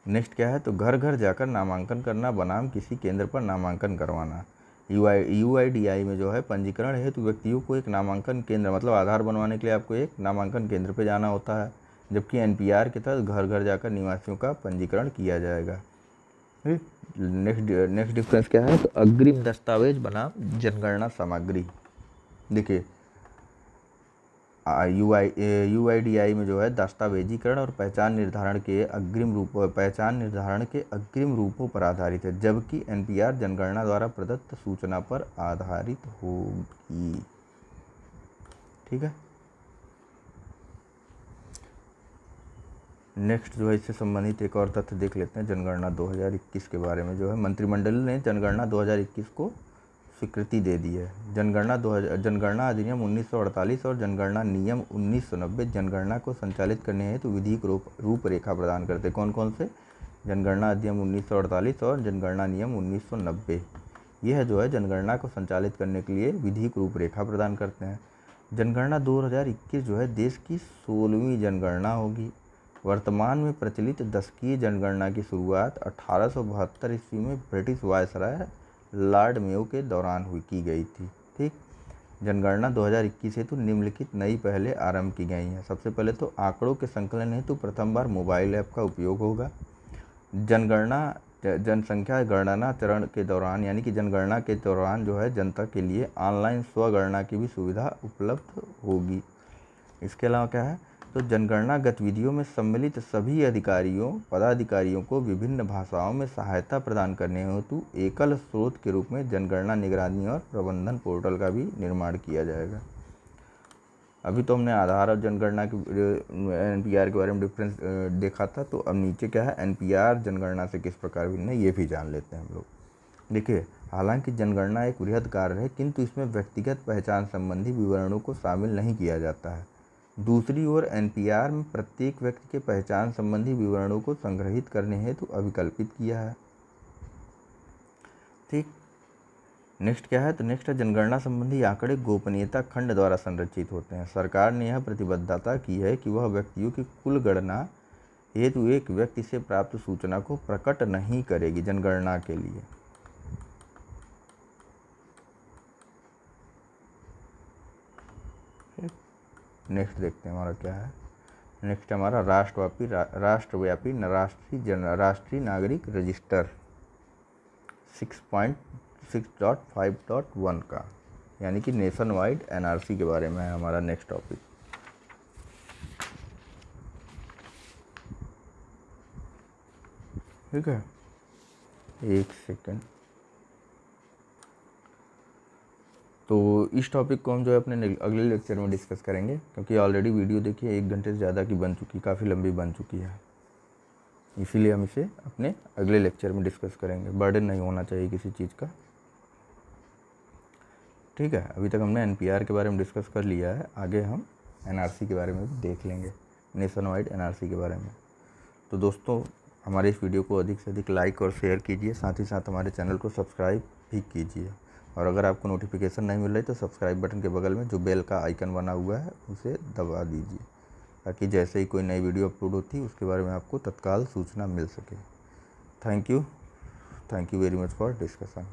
नेक्स्ट क्या है, तो घर घर जाकर नामांकन करना बनाम किसी केंद्र पर नामांकन करवाना। यूआईडीआई में जो है पंजीकरण हेतु व्यक्तियों को एक नामांकन केंद्र, मतलब आधार बनवाने के लिए आपको एक नामांकन केंद्र पर जाना होता है, जबकि एनपीआर के तहत घर घर जाकर निवासियों का पंजीकरण किया जाएगा। नेक्स्ट डिफरेंस क्या है, तो अग्रिम दस्तावेज बनाम जनगणना सामग्री। देखिए, यूआईडीआई में जो है दस्तावेजीकरण और पहचान निर्धारण के अग्रिम रूपों पर आधारित है, जबकि एनपीआर जनगणना द्वारा प्रदत्त सूचना पर आधारित होगी। ठीक है, नेक्स्ट जो है इससे संबंधित एक और तथ्य देख लेते हैं जनगणना 2021 के बारे में। जो है मंत्रिमंडल ने जनगणना 2021 को स्वीकृति दे दी है। जनगणना अधिनियम 1948 और जनगणना नियम 1990 जनगणना को संचालित करने हेतु विधिक रूपरेखा प्रदान करते। कौन कौन से, जनगणना अधिनियम 1948 और जनगणना नियम 1990, यह जो है जनगणना को संचालित करने के लिए विधिक रूपरेखा प्रदान करते हैं। जनगणना 2021 जो है देश की 16वीं जनगणना होगी। वर्तमान में प्रचलित दशकीय जनगणना की शुरुआत 1872 ईस्वी में ब्रिटिश वायसराय लॉर्ड मेयो के दौरान की गई थी। ठीक, जनगणना 2021 हेतु निम्नलिखित नई पहलें आरंभ की गई हैं। सबसे पहले तो आंकड़ों के संकलन हेतु प्रथम बार मोबाइल ऐप का उपयोग होगा। जनसंख्या गणना चरण के दौरान यानी कि जनगणना के दौरान जो है जनता के लिए ऑनलाइन स्वगणना की भी सुविधा उपलब्ध होगी। इसके अलावा क्या है, तो जनगणना गतिविधियों में सम्मिलित सभी पदाधिकारियों को विभिन्न भाषाओं में सहायता प्रदान करने हेतु एकल स्रोत के रूप में जनगणना निगरानी और प्रबंधन पोर्टल का भी निर्माण किया जाएगा। अभी तो हमने आधार और जनगणना की एनपीआर के बारे में डिफरेंस देखा था, तो अब नीचे क्या है, एनपीआर जनगणना से किस प्रकार भिन्न है ये भी जान लेते हैं हम लोग। देखिए, हालांकि जनगणना एक वृहद कार्य है, किंतु इसमें व्यक्तिगत पहचान संबंधी विवरणों को शामिल नहीं किया जाता है। दूसरी ओर एनपीआर में प्रत्येक व्यक्ति के पहचान संबंधी विवरणों को संग्रहित करने हेतु अभिकल्पित किया है। ठीक, नेक्स्ट क्या है, तो नेक्स्ट है जनगणना संबंधी आंकड़े गोपनीयता खंड द्वारा संरक्षित होते हैं। सरकार ने यह प्रतिबद्धता की है कि वह व्यक्तियों की कुल गणना हेतु एक व्यक्ति से प्राप्त सूचना को प्रकट नहीं करेगी जनगणना के लिए। नेक्स्ट देखते हैं हमारा क्या है। नेक्स्ट हमारा राष्ट्रव्यापी राष्ट्रीय नागरिक रजिस्टर 6.6.5.1 का, यानी कि नेशन वाइड एनआरसी के बारे में है हमारा नेक्स्ट टॉपिक। ठीक है, एक सेकेंड। तो इस टॉपिक को हम जो है अपने अगले लेक्चर में डिस्कस करेंगे, क्योंकि ऑलरेडी वीडियो देखिए 1 घंटे से ज़्यादा की बन चुकी, काफ़ी लंबी बन चुकी है, इसीलिए हम इसे अपने अगले लेक्चर में डिस्कस करेंगे। बर्डन नहीं होना चाहिए किसी चीज़ का। ठीक है, अभी तक हमने एनपीआर के बारे में डिस्कस कर लिया है, आगे हम एनआरसी के बारे में भी देख लेंगे, नेशन वाइड एनआरसी के बारे में। तो दोस्तों, हमारे इस वीडियो को अधिक से अधिक लाइक और शेयर कीजिए, साथ ही साथ हमारे चैनल को सब्सक्राइब भी कीजिए। और अगर आपको नोटिफिकेशन नहीं मिल रही तो सब्सक्राइब बटन के बगल में जो बेल का आइकन बना हुआ है उसे दबा दीजिए, ताकि जैसे ही कोई नई वीडियो अपलोड होती है उसके बारे में आपको तत्काल सूचना मिल सके। Thank you very much for discussion.